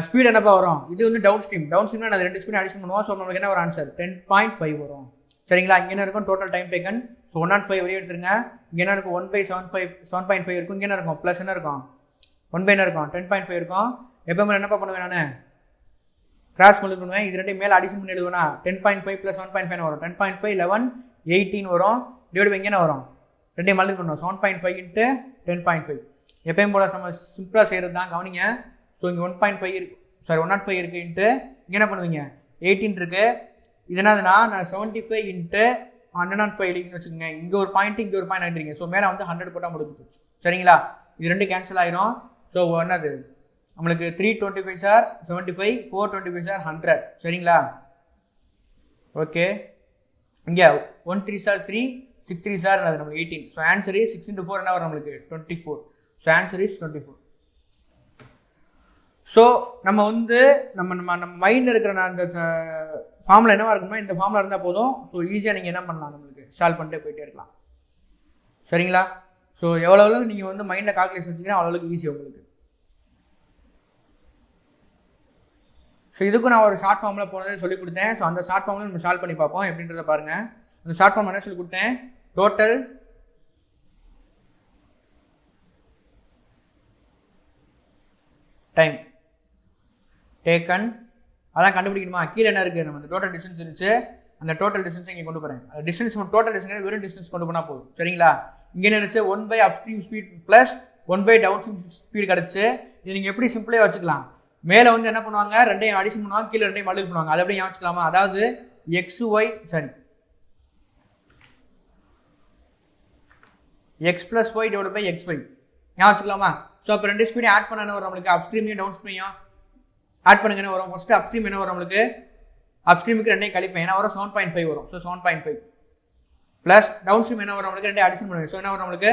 ஸ்பீட் என்னப்பா வரும், இது வந்து டவுன் ஸ்ட்ரீம். டவுன் ஸ்ட்ரீம்னா நான் 2 ஸ்பீட் அடிஷன் பண்ணுவோம். ஸோ நம்மளுக்கு என்ன ஒரு ஆன்சர் 10.5 வரும். சரிங்களா, இங்கே என்ன இருக்கும் டோட்டல் டைம் டேக்கன். ஸோ 105 வரையும் எடுத்துருங்க. இங்கே என்ன இருக்கும் 1/7.5 இருக்கும். இங்கே என்ன இருக்கும் ப்ளஸ் என்ன இருக்கும் 1 என்ன இருக்கும் 10.5 இருக்கும். எப்போ என்னப்பா பண்ணுவேன், நான் கிராஸ் மல்டிபிள் பண்ணுவேன். இது ரெண்டையும் மேலே அடிஷன் பண்ணி எழுதுவேன்னா 10.5 + 1.5 வரும். 10.5 11 18 வரும். டிவைட் பை என்ன வரும், ரெண்டையும் மல்டிபிள் பண்ணுவோம். 7.5 × 10.5. எப்பயும் போல நம்ம சிம்பிளாக செய்கிறது தான், கவனிங்க. ஸோ இங்கே 1.5 இருக்கு, சாரி 105 இருக்குது இன்ட்டு இங்கே என்ன பண்ணுவீங்க 18 இருக்குது. இது என்னதுன்னா நான் 75 × 105 எழுதின்னு வச்சுக்கோங்க. இங்கே ஒரு பாயிண்ட் இங்கே ஒரு பாயிண்ட் ஆகிடுறீங்க. ஸோ மேலே வந்து 100 போட்டால் முடிஞ்சு போச்சு. சரிங்களா, இது ரெண்டு கேன்சல் ஆகிடும். ஸோ என்னது நம்மளுக்கு 325 சார் 75, 425 சார் 100. சரிங்களா, ஓகே. இங்கே 1 3 சார் 3, 6 3 சார் நம்மளுக்கு 18. ஸோ ஆன்சர் இஸ் 6 × 4 என்ன வரும் நம்மளுக்கு 24. So answer is 24. ஸோ நம்ம வந்து நம்ம மைண்டில் இருக்கிற அந்த ஃபார்முலா என்னவா இருக்குன்னா இந்த ஃபார்முலா இருந்தால் போதும். ஸோ ஈஸியாக நீங்கள் என்ன பண்ணலாம், நம்மளுக்கு சால்வ் பண்ணிட்டு போயிட்டே இருக்கலாம். சரிங்களா, ஸோ எவ்வளோ நீங்கள் வந்து மைண்டில் கால்குலேஷன் வச்சிங்கன்னா அவ்வளோக்கு ஈஸி உங்களுக்கு. ஸோ இதுக்கும் நான் ஒரு ஷார்ட் ஃபார்மில் போனதே சொல்லி கொடுத்தேன். ஸோ அந்த ஷார்ட் ஃபார்மில் நம்ம சால்வ் பண்ணி பார்ப்போம் எப்படின்றத பாருங்கள். அந்த ஷார்ட் ஃபார்ம் என்ன சொல்லி கொடுத்தேன், டோட்டல் டைம் டேக்கன், அதான் கண்டுபிடிக்கணுமா. கீழே என்ன இருக்குது, நம்ம டோட்டல் டிஸ்டன்ஸ் இருந்துச்சு, அந்த டோட்டல் டிஸ்டன்ஸ் இங்கே கொண்டு போகிறேன். அந்த டிஸ்டன்ஸ் டோட்டல் டிஸ்டன்ஸ் வெறும் டிஸ்டன்ஸ் கொண்டு போனால் போதும். சரிங்களா, இங்கே என்ன இருந்துச்சு 1 upstream speed plus 1 downstream speed கிடச்சி. இது நீங்கள் எப்படி சிம்பிளே வச்சுக்கலாம். மேலே வந்து என்ன பண்ணுவாங்க, ரெண்டையும் அடிஷன் பண்ணுவாங்க, கீழே ரெண்டையும் மல்டிபிள் பண்ணுவாங்க. அதை எப்படி வச்சுக்கலாமா, அதாவது XY சரி x + y / xy ஞாபகம் வச்சுக்கலாமா. ஸோ அப்போ ரெண்டு ஸ்பீடையும் ஆட் பண்ண என்ன வரும் நம்மளுக்கு, அப்ஸ்ட்ரீமையும் டவுன் ஸ்ட்ரீமையும் ஆட் பண்ணுங்க என்ன வரும். ஃபஸ்ட்டு அப்ஸ்ட்ரீம் என்ன வரும் நம்மளுக்கு, அப்ஸ்ட்ரீமுக்கு ரெண்டையும் கழிப்பேன் என்ன வரும் 7.5 வரும். ஸோ 7.5 ப்ளஸ் டவுன் ஸ்ட்ரீம் என்ன வரும் நம்மளுக்கு, ரெண்டையும் அடிஷன் பண்ணுவேன். ஸோ என்ன வரும் நம்மளுக்கு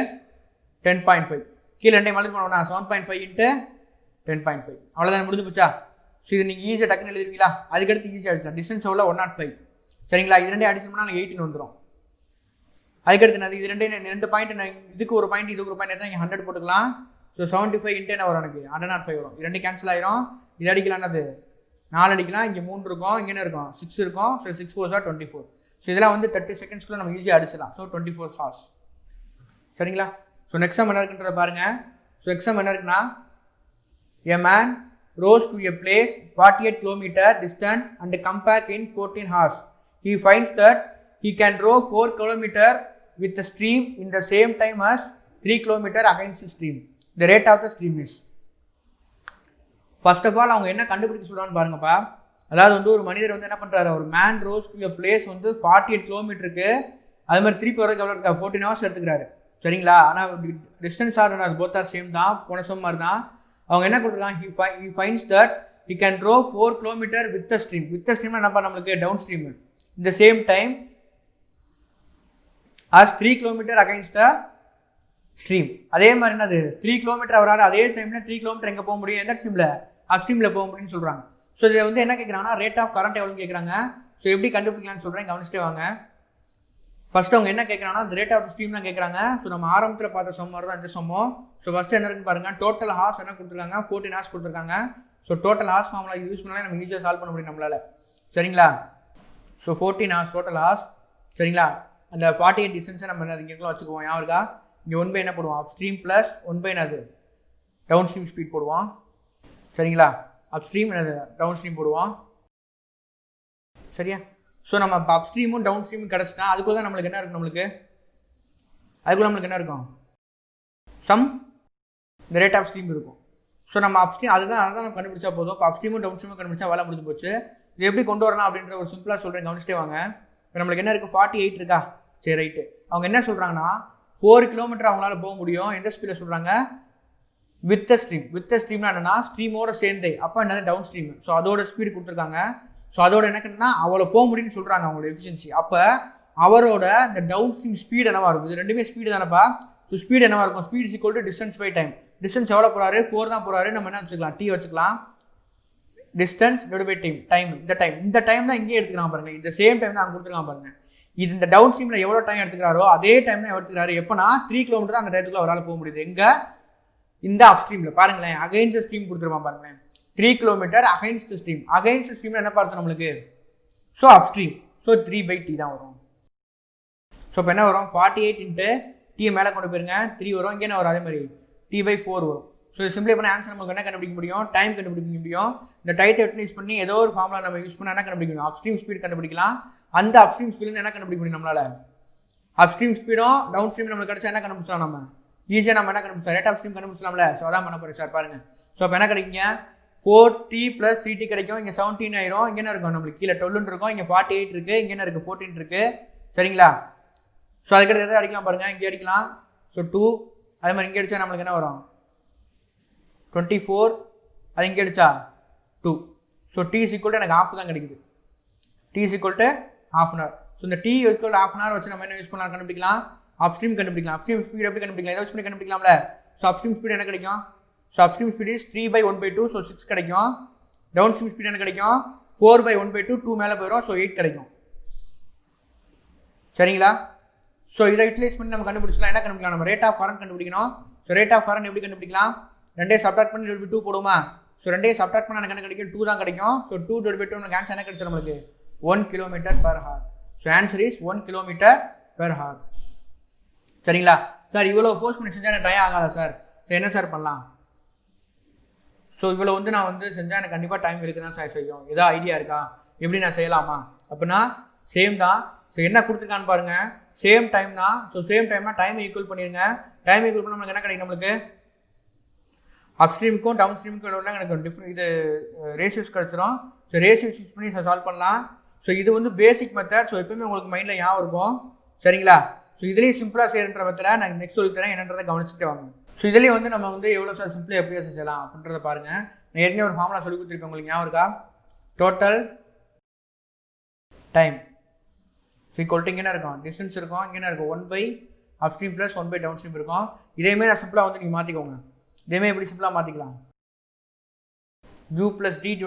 10.5. கீழே ரெண்டையும் மல்டிபிள் பண்ணுவோம்னா 7.5 × 10.5. அவ்வளோதான், முடிஞ்சு போச்சா. ஸோ இது நீங்கள் ஈஸியாக டக்குன்னு எழுதுவீங்களா. அதுக்கடுத்து ஈஸியாக அடிச்சலாம். டிஸ்டன்ஸ் எவ்வளோ 105. சரிங்களா, இது ரெண்டையும் அடிஷன் பண்ணால் 18 வந்துடும். அதுக்கடுத்து நான் இது ரெண்டு பாயிண்ட், இதுக்கு ஒரு பாயிண்ட் இதுக்கு ஒரு பாயிண்ட் எடுத்தால் இங்கே 100 போட்டுக்கலாம். ஸோ 75 × என்ன வரும் எனக்கு 105 வரும். இது ரெண்டு கேன்சல் ஆயிரும். இது அடிக்கலாம் என்னது 4 அடிக்கலாம். இங்கே 3 இருக்கும், இங்கே என்ன இருக்கும் 6 இருக்கும். ஸோ 6 4 = 24. ஸோ இதெல்லாம் வந்து 30 செகண்ட்ஸ்க்குள்ள நம்ம ஈஸியாக அடிச்சிடலாம். So 24 hours. சரிங்களா, ஸோ நெக்ஸ்ட் என்ன இருக்குன்றத பாருங்க. ஸோ எக்ஸாம் என்ன இருக்குன்னா, a man rose to a place 48 km distant and come back in 14 hours. He finds that he can row 4 km with the stream in the same time as 3 km against the stream. The rate of the stream is first of all அவங்க என்ன கண்டுபிடிக்க சொல்கிறான்னு பாருங்கப்பா. அதாவது வந்து ஒரு மனிதர் வந்து என்ன பண்ணுறாரு, ஒரு man rose to a place வந்து 48 கிலோமீட்டருக்கு, அது மாதிரி திருப்பி வரதுக்கு எவ்வளோ இருக்கா 14 ஹவர்ஸ் எடுத்துக்கிறாரு. சரிங்களா? ஆனால் டிஸ்டன்ஸ் ஆர் அது போத் ஆர் சேம் தான், போன சொன்ன மாதிரி தான். அவங்க என்ன கொடுக்குறாங்க, he finds that he can row 4 kilometer with the stream. with the stream என்னப்பா நம்மளுக்கு down stream. in the same time as 3 kilometer against the stream. அதே மாதிரி என்னது 3 கிலோமீட்டர் அவரால் அதே டைமில் 3 கிலோமீட்டர் எங்கே போக முடியும், எந்த ஸ்ட்ரீமில், அப் ஸ்ட்ரீமில் போக முடியும்னு சொல்கிறாங்க. ஸோ இதில் வந்து என்ன கேட்குறாங்கன்னா ரேட் ஆஃப் கரண்ட் எவ்வளோன்னு கேட்குறாங்க. ஸோ எப்படி கண்டுபிடிக்கலாம்னு சொல்கிறேன், கவனிச்சிட்டே வாங்க. ஃபர்ஸ்ட் அவங்க என்ன கேட்குறாங்கன்னா அந்த ரேட் ஆஃப் ஸ்ட்ரீம் தான் கேட்குறாங்க. ஸோ நம்ம ஆரம்பத்தில் பார்த்த சொம்மர் தான் இந்த சொம்மோ. ஸோ ஃபஸ்ட்டு என்ன இருக்குன்னு பாருங்கள், டோட்டல் ஹார்ஸ் என்ன கொடுத்துருக்காங்க, 14 ஹார்ஸ் கொடுத்துருக்காங்க. So total hours formula use பண்ணாலே நம்ம ஈஸியாக சால்வ் பண்ண முடியும் நம்மளால். சரிங்களா? So 14 hours total hours. சரிங்களா? அந்த 48 டிஸ்டன்ஸை நம்ம என்ன இங்கேக்குள்ள வச்சுக்குவோம். ஞாபகம் இருக்கா? இங்கே 1 பை என்ன போடுவோம், அப் ஸ்ட்ரீம் ப்ளஸ் 1 பை என்னது டவுன் ஸ்ட்ரீம் ஸ்பீட் போடுவோம். சரிங்களா? அப் ஸ்ட்ரீம் என்னது டவுன் ஸ்ட்ரீம் போடுவோம். சரியா? ஸோ நம்ம அப் ஸ்ட்ரீமும் டவுன் ஸ்ட்ரீமும் கிடச்சிட்டா அதுக்குள்ள தான் நம்மளுக்கு என்ன இருக்கும், நம்மளுக்கு என்ன இருக்கும், சம் இந்த ரேட் ஆஃப் ஸ்ட்ரீம் இருக்கும். ஸோ நம்ம அப் ஸ்ட்ரீம் அதுதான் நம்ம கண்டுபிடிச்சா போதும். இப்போ அப் ஸ்ட்ரீமும் டவுன் ஸ்ட்ரீமும் கண்டுபிடிச்சா வேலை முடிஞ்சு போச்சு. இது எப்படி கொண்டு வரலாம் அப்படின்ற ஒரு சிம்பிளாக சொல்கிறேன், கவனிச்சிட்டே வாங்க. இப்போ நம்மளுக்கு என்ன இருக்குது, 48 இருக்கா. சரி ரைட்டு. அவங்க என்ன சொல்கிறாங்கன்னா 4 கிலோமீட்டர் அவங்களால போக முடியும். எந்த ஸ்பீடில் சொல்கிறாங்க, with the stream. With the ஸ்ட்ரீம்னா என்னன்னா ஸ்ட்ரீமோட சேர்ந்து, அப்போ என்னது டவுன் ஸ்ட்ரீம். ஸோ அதோட ஸ்பீடு கொடுத்துருக்காங்க. ஸோ அதோட என்னன்னா அவ்வளோ போக முடியும்னு சொல்கிறாங்க அவங்களோட எஃபிஷியன்சி. அப்போ அவரோட இந்த டவுன் ஸ்ட்ரீம் ஸ்பீடு என்னவா இருக்கும், இது ரெண்டுமே ஸ்பீடு தானப்பா. ஸோ ஸ்பீடு என்னவா இருக்கும், speed is equal to distance by time. Distance எவ்வளோ போகிறாரு, 4 தான் போகிறாரு. நம்ம என்ன வச்சுக்கலாம், டி வச்சுக்கலாம். Distance divide by time. இந்த டைம் தான் இங்கே எடுத்துக்கலாம் பாருங்க. இந்த சேம் டைம் தான் அங்கே கொடுத்துருக்காங்க பாருங்க. இது இந்த டவுன் ஸ்ட்ரீமில் எவ்வளோ டைம் எடுத்துக்கிறாரோ அதே டைம் தான் எடுத்துக்கிறாரு. எப்போனா 3 கிலோமீட்டர் அந்த டயத்துக்குள்ள அவரால் போக முடியுது. எங்கே, இந்த அப் ஸ்ட்ரீமில் பாருங்களேன். அகைன்ஸ்ட் ஸ்ட்ரீம் கொடுத்துருவான் பாருங்களேன். 3 கிலோமீட்டர் அகைன்ஸ்ட் ஸ்ட்ரீம். அகைன்ஸ்ட் ஸ்ட்ரீமில் என்ன பார்த்தோம் நம்மளுக்கு, ஸோ அப் ஸ்ட்ரீம். ஸோ 3/t தான் வரும். ஸோ இப்போ என்ன வரும், 48 இன்ட்டு டி மேலே கொண்டு போயிருங்க 3 வரும். இங்கே என்ன வரும், அதே மாதிரி t/4 வரும். ஸோ இது சிம்பிளை பண்ண ஆன்சர் நமக்கு என்ன கண்டுபிடிக்க முடியும், டைம் கண்டுபிடிக்க முடியும். இந்த டைத்தை யூட்டிலைஸ் பண்ணி ஏதோ ஒரு ஃபார்முலா நம்ம யூஸ் பண்ணால் என்ன கண்டுபிடிக்க முடியும், அப்ஸ்ட்ரீம் ஸ்பீட் கண்டுபிடிக்கலாம். அந்த அப்ஸ்ட்ரீம் ஸ்பீடு என்ன கண்டுபிடிக்க முடியும் நம்மளால, அப்ஸ்ட்ரீம் ஸ்பீடும் டவுன் ஸ்ட்ரீம் நம்மளுக்கு கிடைச்சா என்ன கண்டுபிடிச்சலாம், நம்ம ஈஸியாக நம்ம என்ன கண்டுபிடிச்சோம், ரேட் ஆஃப் ஸ்ட்ரீம் கண்டுபிடிச்சலாம்ல. ஸோ அதான் பண்ண போகிறேன் சார் பாருங்க. ஸோ அப்போ என்ன கிடைக்குங்க, 4t + 3t கிடைக்கும். இங்கே 17 ஆயிரும். இங்கே என்ன இருக்கும், நம்மளுக்கு கீழே 12 இருக்கும். இங்கே 48 இருக்குது. இங்கே என்ன இருக்குது, 14 இருக்குது. சரிங்களா? ஸோ அதுக்கடுத்து எதாவது அடிக்கலாம் பாருங்கள். இங்கே அடிக்கலாம். ஸோ 2. அதே மாதிரி இங்கே அடித்தா நம்மளுக்கு என்ன வரும், 24. அது இங்கே அடித்தா 2. ஸோ t = எனக்கு ½ தான் கிடைக்குது. t = ½ hour. ஸோ இந்த t = ½ hour வச்சு நம்ம என்ன யூஸ் பண்ணலாம், கண்டுபிடிக்கலாம், அப்ஸ்ட்ரீம் கண்டுபிடிக்கலாம். அப்ஸ்ட்ரீம் ஸ்பீட் எப்படி கண்டுபிடிக்கலாம், இதை யூஸ் பண்ணி கண்டுபிடிக்கலாம்ல. ஸோ அப்ஸ்ட்ரீம் ஸ்பீட் என்ன கிடைக்கும், so upstream speed is 3/1/2. So 6 கிடைக்கும். டவுன் ஸ்ட்ரீம் ஸ்பீட் என்ன கிடைக்கும், 4/1/2. 2 மேலே போயிடும். ஸோ 8 கிடைக்கும். சரிங்களா? ஸோ இதை யூட்டிலைஸ் பண்ணி நம்ம கண்டுபிடிச்சலாம். என்ன கண்டுபிடிக்கலாம், நம்ம ரேட் ஆஃப் கரண்ட் கண்டுபிடிக்கணும். ஸோ ரேட் ஆஃப் கரண்ட் எப்படி கண்டுபிடிக்கலாம், 2 சப்ட்ராக்ட் பண்ணி 2 போடுமா. ஸோ 2 சப்ட்ராக்ட் பண்ண எனக்கு என்ன கிடைக்கும், 2 தான் கிடைக்கும். ஸோ 2/2 நமக்கு ஆன்சர் என்ன கிடைச்சது, நம்மளுக்கு 1 km/h. So answer is 1 km/h. சரிங்களா சார்? இவ்வளோ ஃபோர்ஸ் பண்ணி செஞ்சால் எனக்கு ட்ரை ஆகாதா சார்? ஸோ என்ன சார் பண்ணலாம்? ஸோ இவ்வளோ வந்து நான் வந்து செஞ்சால் எனக்கு கண்டிப்பாக டைம் இருக்குது தான் சார் செய்யும். ஏதோ ஐடியா இருக்கா, எப்படி நான் செய்யலாமா அப்படின்னா, சேம் தான். ஸோ என்ன கொடுத்துருக்கான்னு பாருங்கள், சேம் டைம் தான். ஸோ சேம் டைம்னா டைமை ஈக்குவல் பண்ணிடுங்க. டைம் ஈக்குவல் பண்ணால் நம்மளுக்கு என்ன கிடைக்கும், நம்மளுக்கு அப்ஸ்ட்ரீமுக்கும் டவுன் ஸ்ட்ரீமுக்கும் எனக்கு டிஃப்ரெண்ட் இது ரேஷியோஸ் கிடச்சிரும். ஸோ ரேஷியோஸ் யூஸ் பண்ணி சால்வ் பண்ணலாம். ஸோ இது வந்து பேசிக் மெத்தட். ஸோ எப்பவுமே உங்களுக்கு மைண்டில் ஞாபகம் இருக்கும். சரிங்களா? ஸோ இதுலேயும் சிம்பிளாக செய்கிற மெத்தடை நான் நெக்ஸ்ட் சொல்லித்தரேன், என்னன்றதை கவனிச்சுட்டு வாங்க. ஸோ இதுலேயும் வந்து நம்ம வந்து எவ்வளோ சார் சிம்பிளாக எப்படியா செய்யலாம் அப்படின்றத பாருங்கள். நான் ஏற்கனவே ஒரு ஃபார்முலா சொல்லி கொடுத்துருக்கேன், உங்களுக்கு ஞாபகம் இருக்கா, டோட்டல் டைம் = இங்கே இருக்கும், டிஸ்டன்ஸ் இருக்கும். இங்கே இருக்கும் 1 அப்ஸ்ட்ரீம் + 1 டவுன் ஸ்ட்ரீம் இருக்கும். இதேமாதிரி நான் சிம்பிளாக வந்து நீங்கள் மாற்றிக்கோங்க. இதேமாதிரி எப்படி சிம்பிளாக மாற்றிக்கலாம், u + d /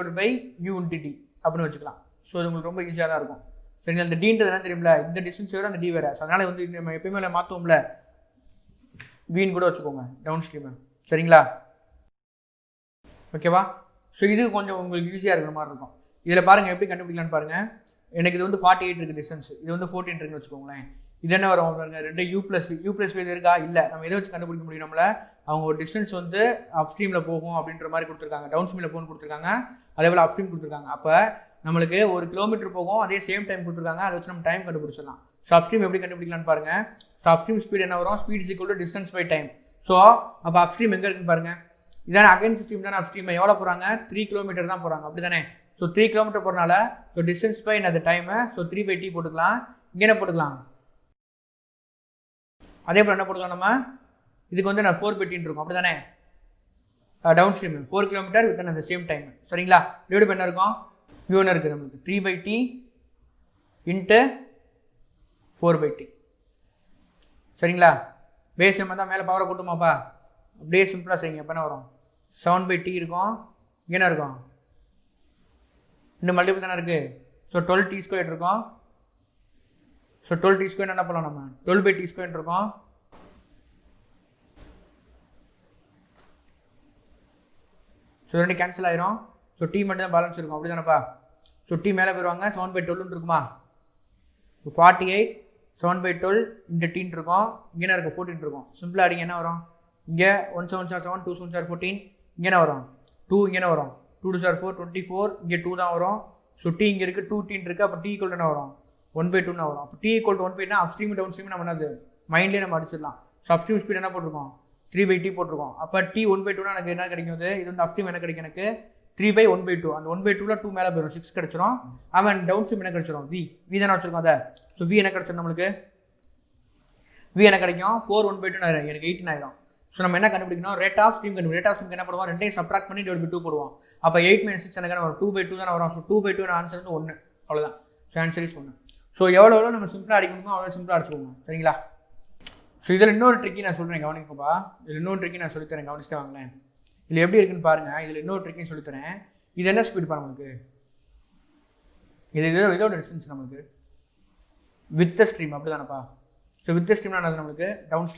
u × t அப்படின்னு வச்சுக்கலாம். ஸோ இது உங்களுக்கு ரொம்ப ஈஸியாக தான் இருக்கும். சரிங்களா? இந்த டீன்றது என்ன தெரியுமில்ல, இந்த டிஸ்டன்ஸ் வேறு அந்த டி வேறு. ஸோ அதனால் வந்து நம்ம எப்பயுமே மாற்றுவோம்ல, வீன் கூட வச்சுக்கோங்க டவுன் ஸ்ட்ரீமு. சரிங்களா? ஓகேவா? ஸோ இது கொஞ்சம் உங்களுக்கு ஈஸியாக இருக்கிற மாதிரி இருக்கும். இதில் பாருங்கள் எப்படி கண்டுபிடிக்கலான்னு பாருங்கள். எனக்கு இது வந்து 48 இருக்குது டிஸ்டன்ஸ், இது வந்து 14 இருக்குன்னு வச்சுக்கோங்களேன். இது என்ன வரும் பாருங்க, 2 u+v இருக்கா, இல்லை நம்ம எதை வச்சு கண்டுபிடிக்க முடியும், நம்மள அவங்க ஒரு டிஸ்டன்ஸ் வந்து அப்ஸ்ட்ரீமில் போகும் அப்படின்ற மாதிரி கொடுத்துருக்காங்க, டவுன் ஸ்ட்ரீமில் போகணும்னு கொடுத்துருக்காங்க, அதே போல் அப்ஸ்ட்ரீம் கொடுத்துருக்காங்க. அப்போ நம்மளுக்கு 1 கிலோமீட்டர் போகும், அதே சேம் டைம் கொடுத்துருக்காங்க. அதை வச்சு நம்ம டைம் கண்டுபிடிச்சிடலாம். ஸோ அப்ஸ்ட்ரீம் எப்படி கண்டுபிடிக்கலான்னு பாருங்கள். ஸோ அப்ஸ்ட்ரீம் ஸ்பீட் என்ன வரும், speed = distance by time. So அப்போ அப்ஸ்ட்ரீம் எங்கே இருக்குன்னு பாருங்கள். இதானே அகைன்ஸ்ட் ஸ்ட்ரீம் தானே அப்ஸ்ட்ரீம் எவ்வளோ போகிறாங்க 3 கிலோமீட்டர் தான் போகிறாங்க அப்படி தானே ஸோ 3 கிலோமீட்டர் போகிறனால ஸோ டிஸ்டன்ஸ் பை அந்த டைமு ஸோ 3/t போட்டுக்கலாம் இங்கே என்ன போட்டுக்கலாம் அதே போல் என்ன போட்டுக்கலாம் நம்ம இதுக்கு வந்து நான் 4/t இருக்கும் அப்படி தானே டவுன் ஸ்ட்ரீம் 4 கிலோமீட்டர் வித் அந்த சேம் டைம் சரிங்களா டிவைட் பண்ண இருக்கும் ஒன்று இருக்குது நம்மளுக்கு 3/t இன்ட்டு 4/t சரிங்களா பேஸ் நம்ம தான் மேலே பவரை கூட்டுமாப்பா அப்படியே சிம்பிளாக செய்யுங்க எப்போ என்ன வரும் 7/t இருக்கும் இங்கே என்ன இருக்கும் இன்னும் மல்டிபிள் தானே இருக்குது ஸோ 12t² இருக்கும் ஸோ 12t² என்ன பண்ணலாம் நம்ம 12/t² இருக்கும் ஸோ ரெண்டு கேன்சல் ஆயிரும் ஸோ டி மட்டும் தான் பேலன்ஸ் இருக்கும் அப்படி தானேப்பா ஸோ டி மேலே போயிடுவாங்க 7/12 இருக்குமா 48 7/12 இந்த டீன் இருக்கும் இங்கே என்ன இருக்கும் 14 இருக்கும் சிம்பிளாக அடிங்க என்ன வரும் இங்கே 1 7 7 2 7 14 இங்கே என்ன வரும் 2 இங்கே என்ன வரும் 2 2 4 24 இங்கே 2 தான் வரும் ஸோ டி இங்கே இருக்குது 2 டீன் இருக்குது அப்போ டி ஈக்குவல் என்ன வரும் 1/2 வரும் அப்போ T equal 1/2 upstream downstream நம்ம என்னது மைண்ட்லேயே நம்ம அடிச்சிடலாம் ஸோ அப்ஸ்ட்ரீம் ஸ்பீட் என்ன போட்டிருக்கோம் 3/t போட்டிருக்கோம் அப்போ டி 1/2 எனக்கு என்ன கிடைக்கும் இது வந்து அப்ஸ்ட்ரீம் என்ன கிடைக்கும் எனக்கு 3/1/2 அந்த 1/2ல 2 மேலே போயிடும் 6 கிடைச்சிரும் அவன் டவுன் ஸ்ட்ரீம் என்ன கிடைச்சிரும் வி தானே வச்சிருக்கோம் அதை ஸோ வி என்ன கிடைச்சிரும் நம்மளுக்கு வி என்ன கிடைக்கும் 4/1/2 ஆயிரும் எனக்கு 18 ஆயிரும் ஸோ நம்ம என்ன கண்டுபிடிக்கணும் rate of stream rate of stream என்ன பண்ணுவோம் ரெண்டையும் சப்ராக்ட் பண்ணி டிவைட் பை 2 போடுவோம் அப்போ 8 - 6 எனக்கு வரும் 2/2 தானே வரும் ஸோ 2/2 ஆன்சர் வந்து 1 அவ்வளோதான் ஸோ ஆன்சர் இஸ் 1 ஸோ எவ்வளோ நம்ம சிம்பிளாக அடிக்கணுமோ அவ்வளோ சிம்பிளாக அடிச்சுக்கோங்க சரிங்களா ஸோ இதில் இன்னொரு ட்ரிக்கி நான் சொல்கிறேன் கவனிக்கப்பா இதில் இன்னொரு ட்ரிக்கி நான் சொல்லித்தரேன் கவனிச்சுட்டு வாங்களேன் இதில் எப்படி இருக்குன்னு பாருங்கள் இதில் இன்னொரு ட்ரிக்கையும் சொல்லித்தரேன் இது என்ன ஸ்பீட் பா நமக்கு இதோட டிஸ்டன்ஸ் நமக்கு வித் ஸ்ட்ரீம் அப்படி தானேப்பா ஸோ வித் ஸ்ட்ரீம்னா நம்மளுக்கு டவுன்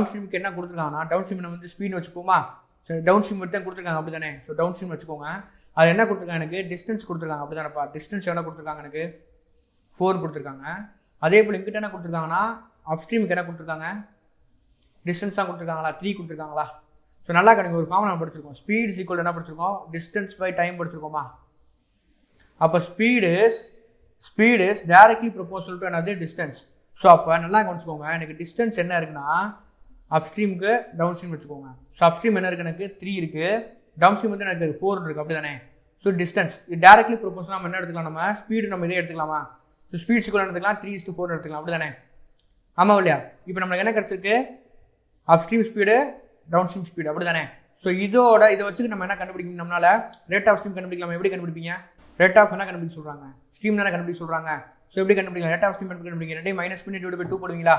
ஸ்ட்ரீமுக்கு என்ன கொடுத்துருக்காங்கன்னா டவுன் ஸ்ட்ரீம் நம்ம வந்து ஸ்பீட் வச்சுக்கோமா ஸோ டவுன் ஸ்ட்ரீம் மட்டும் கொடுத்துருக்காங்க அப்படி தானே ஸோ டவுன் ஸ்ட்ரீம் வச்சுக்கோங்க அது என்ன கொடுத்துருக்காங்க எனக்கு டிஸ்டன்ஸ் கொடுத்துருக்காங்க அப்படி தானேப்பா டிஸ்டன்ஸ் எவ்வளோ கொடுத்துருக்காங்க எனக்கு 4 கொடுத்துருக்காங்க அதே போல் இங்கிட்ட என்ன கொடுத்துருக்காங்கன்னா அப்ஸ்ட்ரீமுக்கு என்ன கொடுத்துருக்காங்க டிஸ்டன்ஸ் தான் கொடுத்துருக்காங்களா 3 கொடுத்துருக்காங்களா ஸோ நல்லா கிடைக்கும் ஒரு ஃபார்முலா படிச்சிருக்கோம் ஸ்பீட் இஸ் ஈக்குவல் என்ன படிச்சிருக்கோம் டிஸ்டன்ஸ் பை டைம் படிச்சிருக்கோமா அப்போ speed is directly proportional to another distance so அப்போ நல்லா கவனிச்சுக்கோங்க எனக்கு டிஸ்டன்ஸ் என்ன இருக்குன்னா அப்ஸ்ட்ரீமுக்கு டவுன் ஸ்ட்ரீம் வச்சுக்கோங்க ஸோ அப்ஸ்ட்ரீம் என்ன இருக்குது எனக்கு 3 இருக்குது டவுன் ஸ்ட்ரீம் வந்து எனக்கு 4 இருக்குது அப்படி தானே ஸோ டிஸ்டன்ஸ் இது டைரக்ட்லி ப்ரொபோர்ஷனல் நம்ம என்ன எடுத்துக்கலாம் நம்ம ஸ்பீடு நம்ம இதே எடுத்துக்கலாமா ஸோ ஸ்பீட் ஈக்குவல் எடுத்துக்கலாம் 3:4 எடுத்துக்கலாம் அப்படி தானே ஆமாம் இல்லையா இப்போ நம்மளுக்கு என்ன கிடச்சிருக்கு upstream speed down stream speed அப்படி தானே ஸோ இதை வச்சுக்கு நம்ம என்ன கண்டுபிடிக்கணும் நம்மளால ரேட் ஆஃப் ஸ்ட்ரீம் கண்டுபிடிக்கலாம் எப்படி கண்டுபிடிப்பீங்க ரேட் ஆஃப் என்ன கண்டுபிடிக்க சொல்கிறாங்க ஸ்ட்ரீம் தானே கண்டுபிடிக்க சொல்கிறாங்க ஸோ எப்படி கண்டுபிடிக்கலாம் ரேட் ஆஃப் ஸ்ட்ரீம் கண்டுபிடிங்க ரெண்டையும் மைனஸ் பண்ணி டிவைட் பை 2 போடுவீங்களா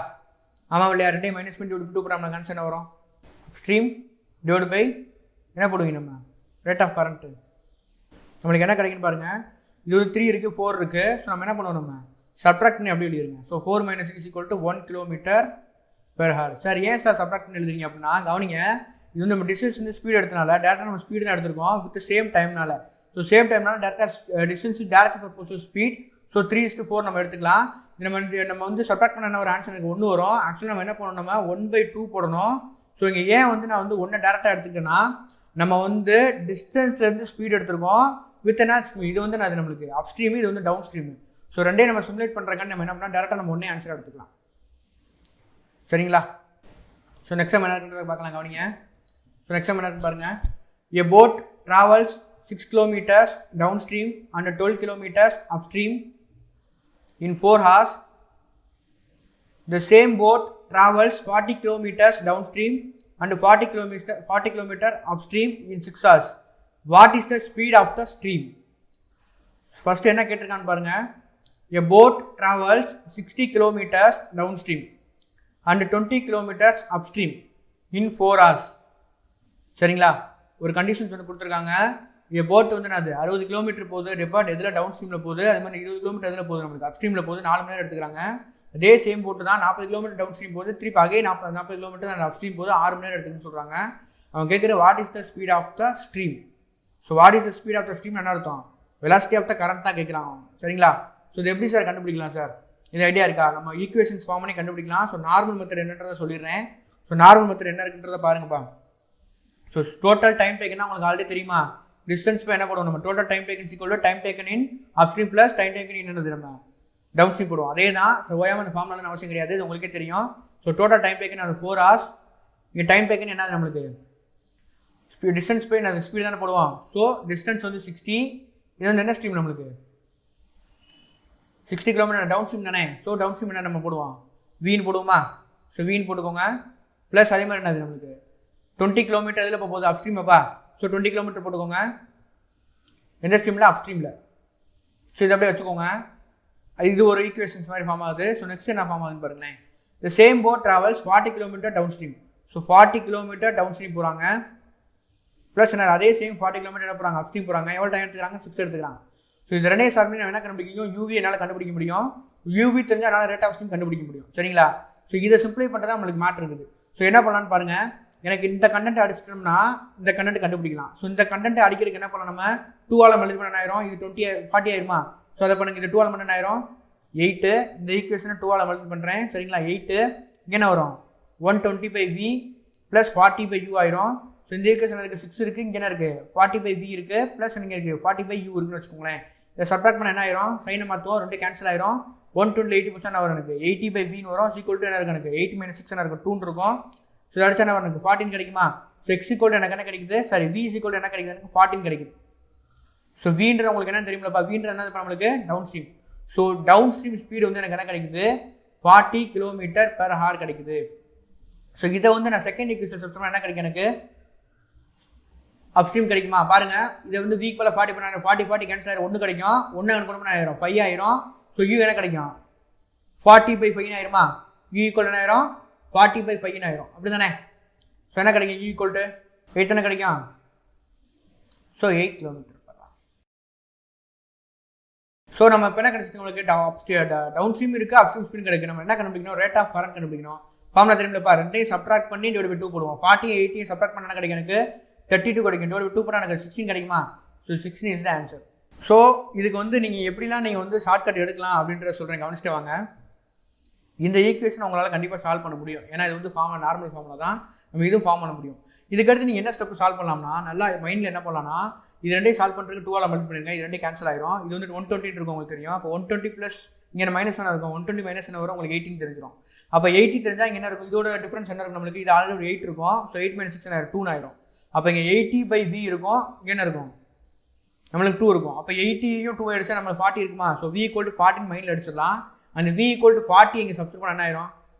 ஆமாம் இல்லையா ரெண்டையும் மைனஸ் பண்ணி டிவைட் பை 2 போட நம்ம கன்சன் என்ன வரும் ஸ்ட்ரீம் டிவைட் பை என்ன போடுவீங்க நம்ம ரேட் ஆஃப் கரண்ட்டு நம்மளுக்கு என்ன கிடைக்குன்னு பாருங்கள் இது ஒரு 3 இருக்குது 4 இருக்குது ஸோ நம்ம என்ன பண்ணுவோம் நம்ம சப்ட்ராக்ட் பண்ணி அப்படி எழுதிருங்க ஸோ 4 - 6 = 1 km/h சார் ஏன் சார் சப்ட்ராக்ட் பண்ணி எழுதுறீங்க அப்படின்னா கவனிங்க இது வந்து நம்ம டிஸ்டன்ஸ் வந்து ஸ்பீட் எடுத்தனால டேரக்டாக நம்ம ஸ்பீடு தான் எடுத்திருக்கோம் வித் சேம் டைம்னால ஸோ சேம் டைம்னால டேரக்டாக distance direct proportional speed so 3:4 நம்ம எடுத்துக்கலாம் இது நம்ம வந்து சப்ட்ராக்ட் பண்ண ஒரு ஆன்சர் எனக்கு 1 வரும் ஆக்சுவலாக நம்ம என்ன பண்ணணும் நம்ம 1/2 போடணும் ஸோ இங்கே ஏன் வந்து நான் வந்து 1 டேரக்டாக எடுத்துக்கிட்டேன்னா நம்ம வந்து டிஸ்டன்ஸ்லேருந்து ஸ்பீட் எடுத்திருக்கோம் வித் என்ன இது வந்து நான் நம்மளுக்கு அப் ஸ்ட்ரீமு இது வந்து டவுன் ஸ்ட்ரீமு ஸோ ரெண்டையும் நம்ம சிமுலேட் பண்ணுறக்கான்னு நம்ம என்ன பண்ணால் டேரெக்டாக நம்ம ஒன்றே ஆன்சர் எடுத்துக்கலாம் சரிங்களா ஸோ நெக்ஸ்ட் டைம் என்ன இருக்குன்றத பார்க்கலாம் கவனிங்க ஸோ நெக்ஸ்ட் டைம் என்ன இருக்குன்னு பாருங்கள் எ boat travels 6 kilometers downstream and 12 kilometers upstream in 4 hours. The same boat travels 40 kilometers downstream and 40 kilometer upstream in 6 hours. What is the speed of the stream? First என்ன கேட்டிருக்கான்னு பாருங்க a boat travels 60 kilometers downstream and 20 kilometers upstream in 4 hours. சரிங்களா ஒரு கண்டிஷன்ஸ் வந்து கொடுத்துருக்காங்க என் போட் வந்து நான் 60 கிலோமீட்டர் போகுது டெபார்ட் எதில் டவுன் ஸ்ட்ரீமில் போகுது அது மாதிரி 20 கிலோமீட்டர் எதில் போகுது நம்மளுக்கு அப் ஸ்ட்ரீமில் போகுது 4 மணி நேரம் எடுத்துக்கிறாங்க அதே சேம் போட்டு தான் 40 கிலோமீட்டர் டவுன் ஸ்ட்ரீம் போகுது திருப்பி அகே 40 கிலோமீட்டர் அந்த அப் ஸ்ட்ரீம் போகுது 6 மணி நேரம் எடுத்துன்னு சொல்கிறாங்க அவன் கேட்குற what is the speed of the stream so what is the speed of the stream என்ன அர்த்தம் வெலாசிட்டி ஆஃப் த கரண்ட் தான் கேட்குறாங்க சரிங்களா ஸோ இது எப்படி சார் கண்டுபிடிக்கலாம் சார் இது ஐடியா இருக்கா நம்ம ஈக்குவேஷன்ஸ் ஃபார்ம் பண்ணி கண்டுபிடிக்கலாம் ஸோ நார்மல் மெத்தட் என்னன்றதை சொல்லிடுறேன் ஸோ நார்மல் மெத்தட் என்ன இருக்குன்றதை பாருங்கப்பா ஸோ டோட்டல் டைம் டேக்கன்னா உங்களுக்கு ஆல்ரெடி தெரியுமா டிஸ்டன்ஸ் பை என்ன போடுவோம் நம்ம total time taken equal time taken இன் அப்ஸ்ட்ரீம் ப்ளஸ் டைம் டேக்கன் இன் என்னது நம்ம டவுன் ஸ்ட்ரீம் போடுவோம் அதே தான் ஸோ ஓயாமல் அந்த ஃபார்ம்லாம் அவசியம் கிடையாது இது உங்களுக்கே தெரியும் ஸோ டோட்டல் டைம் டேக்கன் அது 4 hours இங்கே டைம் டேக்கன் என்னது நம்மளுக்கு டிஸ்டன்ஸ் போய் நான் ஸ்பீடு தானே போடுவோம். ஸோ டிஸ்டன்ஸ் வந்து 60. இது வந்து என்ன ஸ்ட்ரீம் நம்மளுக்கு 60 கிலோமீட்டர் டவுன் ஸ்ட்ரீம் தானே. ஸோ டவுன் ஸ்ட்ரீம் என்ன நம்ம போடுவோம், வீன் போடுவோமா. ஸோ வீன் போட்டுக்கோங்க. ப்ளஸ் அதே மாதிரி என்னது நம்மளுக்கு 20 கிலோமீட்டர் இதில் இப்போ போகுது அப் ஸ்ட்ரீமாப்பா. ஸோ 20 கிலோமீட்டர் போட்டுக்கோங்க. எந்த ஸ்ட்ரீமில், அப் ஸ்ட்ரீமில். ஸோ இதை அப்படியே வச்சுக்கோங்க. இது ஒரு ஈக்குவேஷன்ஸ் மாதிரி ஃபார்ம் ஆகுது. ஸோ நெக்ஸ்ட் என்ன ஃபார்ம் ஆகுதுன்னு பாருங்களேன். The same boat travels 40 kilometre down stream. So 40 kilometre downstream போகிறாங்க. ப்ளஸ் என்ன அதே சேம் 40 கிலோமீட்டர் போகிறாங்க, அப் ஸ்ட்ரீம் போகிறாங்க. எவ்வளோ டைம் எடுத்துக்கிறாங்க, 6 எடுத்துக்கிறாங்க. ஸோ இது ரெண்டே சார்பு நான் என்ன கண்டுபிடிக்கும், யூவி என்னால் கண்டுபிடிக்க முடியும். யூவி தெரிஞ்சால் என்னால் ரேட் ஆஃப் ஸ்ட்ரீம் கண்டுபிடிக்க முடியும். சரிங்களா. ஸோ இதை சிம்பிளை பண்ணுறதா நம்மளுக்கு மேட்ரு இருக்குது. ஸோ என்ன பண்ணலான்னு பாருங்கள். எனக்கு இந்த கண்டென்ட் அடிச்சிட்டோம்னா இந்த கண்டென்ட் கண்டுபிடிக்கலாம். ஸோ இந்த கண்டென்ட் அடிக்கிறதுக்கு என்ன பண்ணலாம், நம்ம 2ஆல் மல்டிப்ளை பண்ண ஆயிரும். இது 40 ஆயிருமா. ஸோ அதை பண்ணுங்க. இது 2ஆல் பண்ண ஆயிரும் 8. இந்த ஈக்குவேஷனை 2ஆல் மல்டிப்ளை பண்ணுறேன். சரிங்களா. 8 இங்கே என்ன வரும் 120/v ப்ளஸ் 40/u ஆயிரும். ஸோ இந்த ஈக்குவேஷன் இருக்குது 6 இருக்குது, இங்கே என்ன இருக்குது 40/v இருக்குது, ப்ளஸ் இங்கே இருக்குது 40/u இருக்குன்னு வச்சுக்கோங்களேன். இதை சப்ட்ராக்ட் பண்ண என்ன ஆயிரும், சைனை மாற்றுவோம், 2 கேன்சல் ஆயிரும். 120 80% வரும் எனக்கு 80/vன்னு வரும். ஈக்குவல் டு என்ன இருக்குது எனக்கு 8 - 6 இருக்கும் 2 இருக்கும். ஸோ அடிச்சா என்ன வரும் எனக்கு 14 கிடைக்குமா. ஸோ x ஈக்குவல் எனக்கு என்ன கிடைக்குது, சாரி v ஈக்குவல் என்ன கிடைக்குது எனக்கு 14 கிடைக்குது. ஸோ வீன்றது உங்களுக்கு என்ன தெரியுமில்லப்பா, வீன்றது என்ன நம்மளுக்கு down stream. So down stream speed வந்து எனக்கு என்ன கிடைக்குது 40 km/h கிடைக்குது. ஸோ இதை வந்து நான் செகண்ட் ஈக்குவேஷன் சப்ஸ்டிட்யூட் என்ன கிடைக்கும் எனக்கு அப்ஸ்ட்ரீம் கிடைக்குமா பாருங்க. இதை வந்து v = 40 பண்ண 40 கேன்சல் ஆயிரும், 1 கிடைக்கும். 1 கணக்கு ஆயிரும் 5 ஆயிரும். ஸோ u என்ன கிடைக்கும் 40/5 ஆயிருமா. u ஈக்குவல் என்ன ஆயிரும் 40/5 ஆயிரும். அப்படி தானே. ஸோ என்ன கிடைக்கும் u ஈக்குவல் டு 8 தானே கிடைக்கும். So 8 km/h. ஸோ நம்ம இப்போ என்ன கிடைச்சது உங்களுக்கு டவுன் ஸ்ட்ரீம் இருக்குது, அப் ஸ்ட்ரீம் ஸ்பீட் கிடைக்கும். நம்ம என்ன கண்டுபிடிக்கணும், ரேட் ஆஃப் கரண்ட் கண்டுபிடிக்கணும். ஃபார்முலா தெரியுமில்லப்பா, ரெண்டையும் சப்ட்ராக்ட் பண்ணி டிவைட் பை 2 போடுவோம். 40 80 சப்ட்ராக்ட் பண்ண என்ன கிடைக்கும் எனக்கு 32 கிடைக்கும். டிவைட் பை 2 பண்ணால் எனக்கு 16 கிடைக்குமா. So 16 is the answer. So இதுக்கு வந்து நீங்கள் எப்படிலாம் நீங்கள் வந்து ஷார்ட்கட் எடுக்கலாம் அப்படின்றத சொல்கிறேன், கவனிச்சுட்டு வாங்க. இந்த ஈக்குவேஷன் உங்களால் கண்டிப்பாக சால்வ் பண்ண முடியும். ஏன்னா இது வந்து நார்மல் ஃபார்முலா தான், நம்ம இதுவும் ஃபார்ம் பண்ண முடியும். இதுக்கடுத்து நீங்கள் என்ன ஸ்டெப் சால்வ் பண்ணலாம்னா, நல்லா மைண்டில் என்ன பண்ணலாம்னா, இது ரெண்டையும் சால்வ் பண்ணுறதுக்கு 2ஆல் மல்டிப்ளை பண்ணுங்க. இது ரெண்டையும் கேன்சல் ஆயிரும். இது வந்து 120 இருக்கும் உங்களுக்கு தெரியும். அப்போ 120 ப்ளஸ் இங்கே மைனஸ் என்ன இருக்கும், 120 மைனஸ் என்ன வரும் உங்களுக்கு 18 தெரிஞ்சிடும். அப்போ 80 தெரிஞ்சால் இங்கே என்ன இருக்கும், இதோட டிஃபரன்ஸ் என்ன இருக்கும் நம்மளுக்கு, இது ஆல்ரெடி ஒரு 8 இருக்கும். ஸோ 8 - 6 ஆயிரும் 2 ஆயிரும். அப்போ இங்கே 80/v இருக்கும், இங்கே என்ன இருக்கும் நம்மளுக்கு 2 இருக்கும். அப்போ 80யும் 2 அடிச்சா நம்மளுக்கு 40 இருக்குமா. ஸோ v = 40 மைண்டில் அடிச்சிடலாம். அந்த v = 40 இங்கே சப்ஸ்டிட் பண்ண என்ன ஆயிரும்,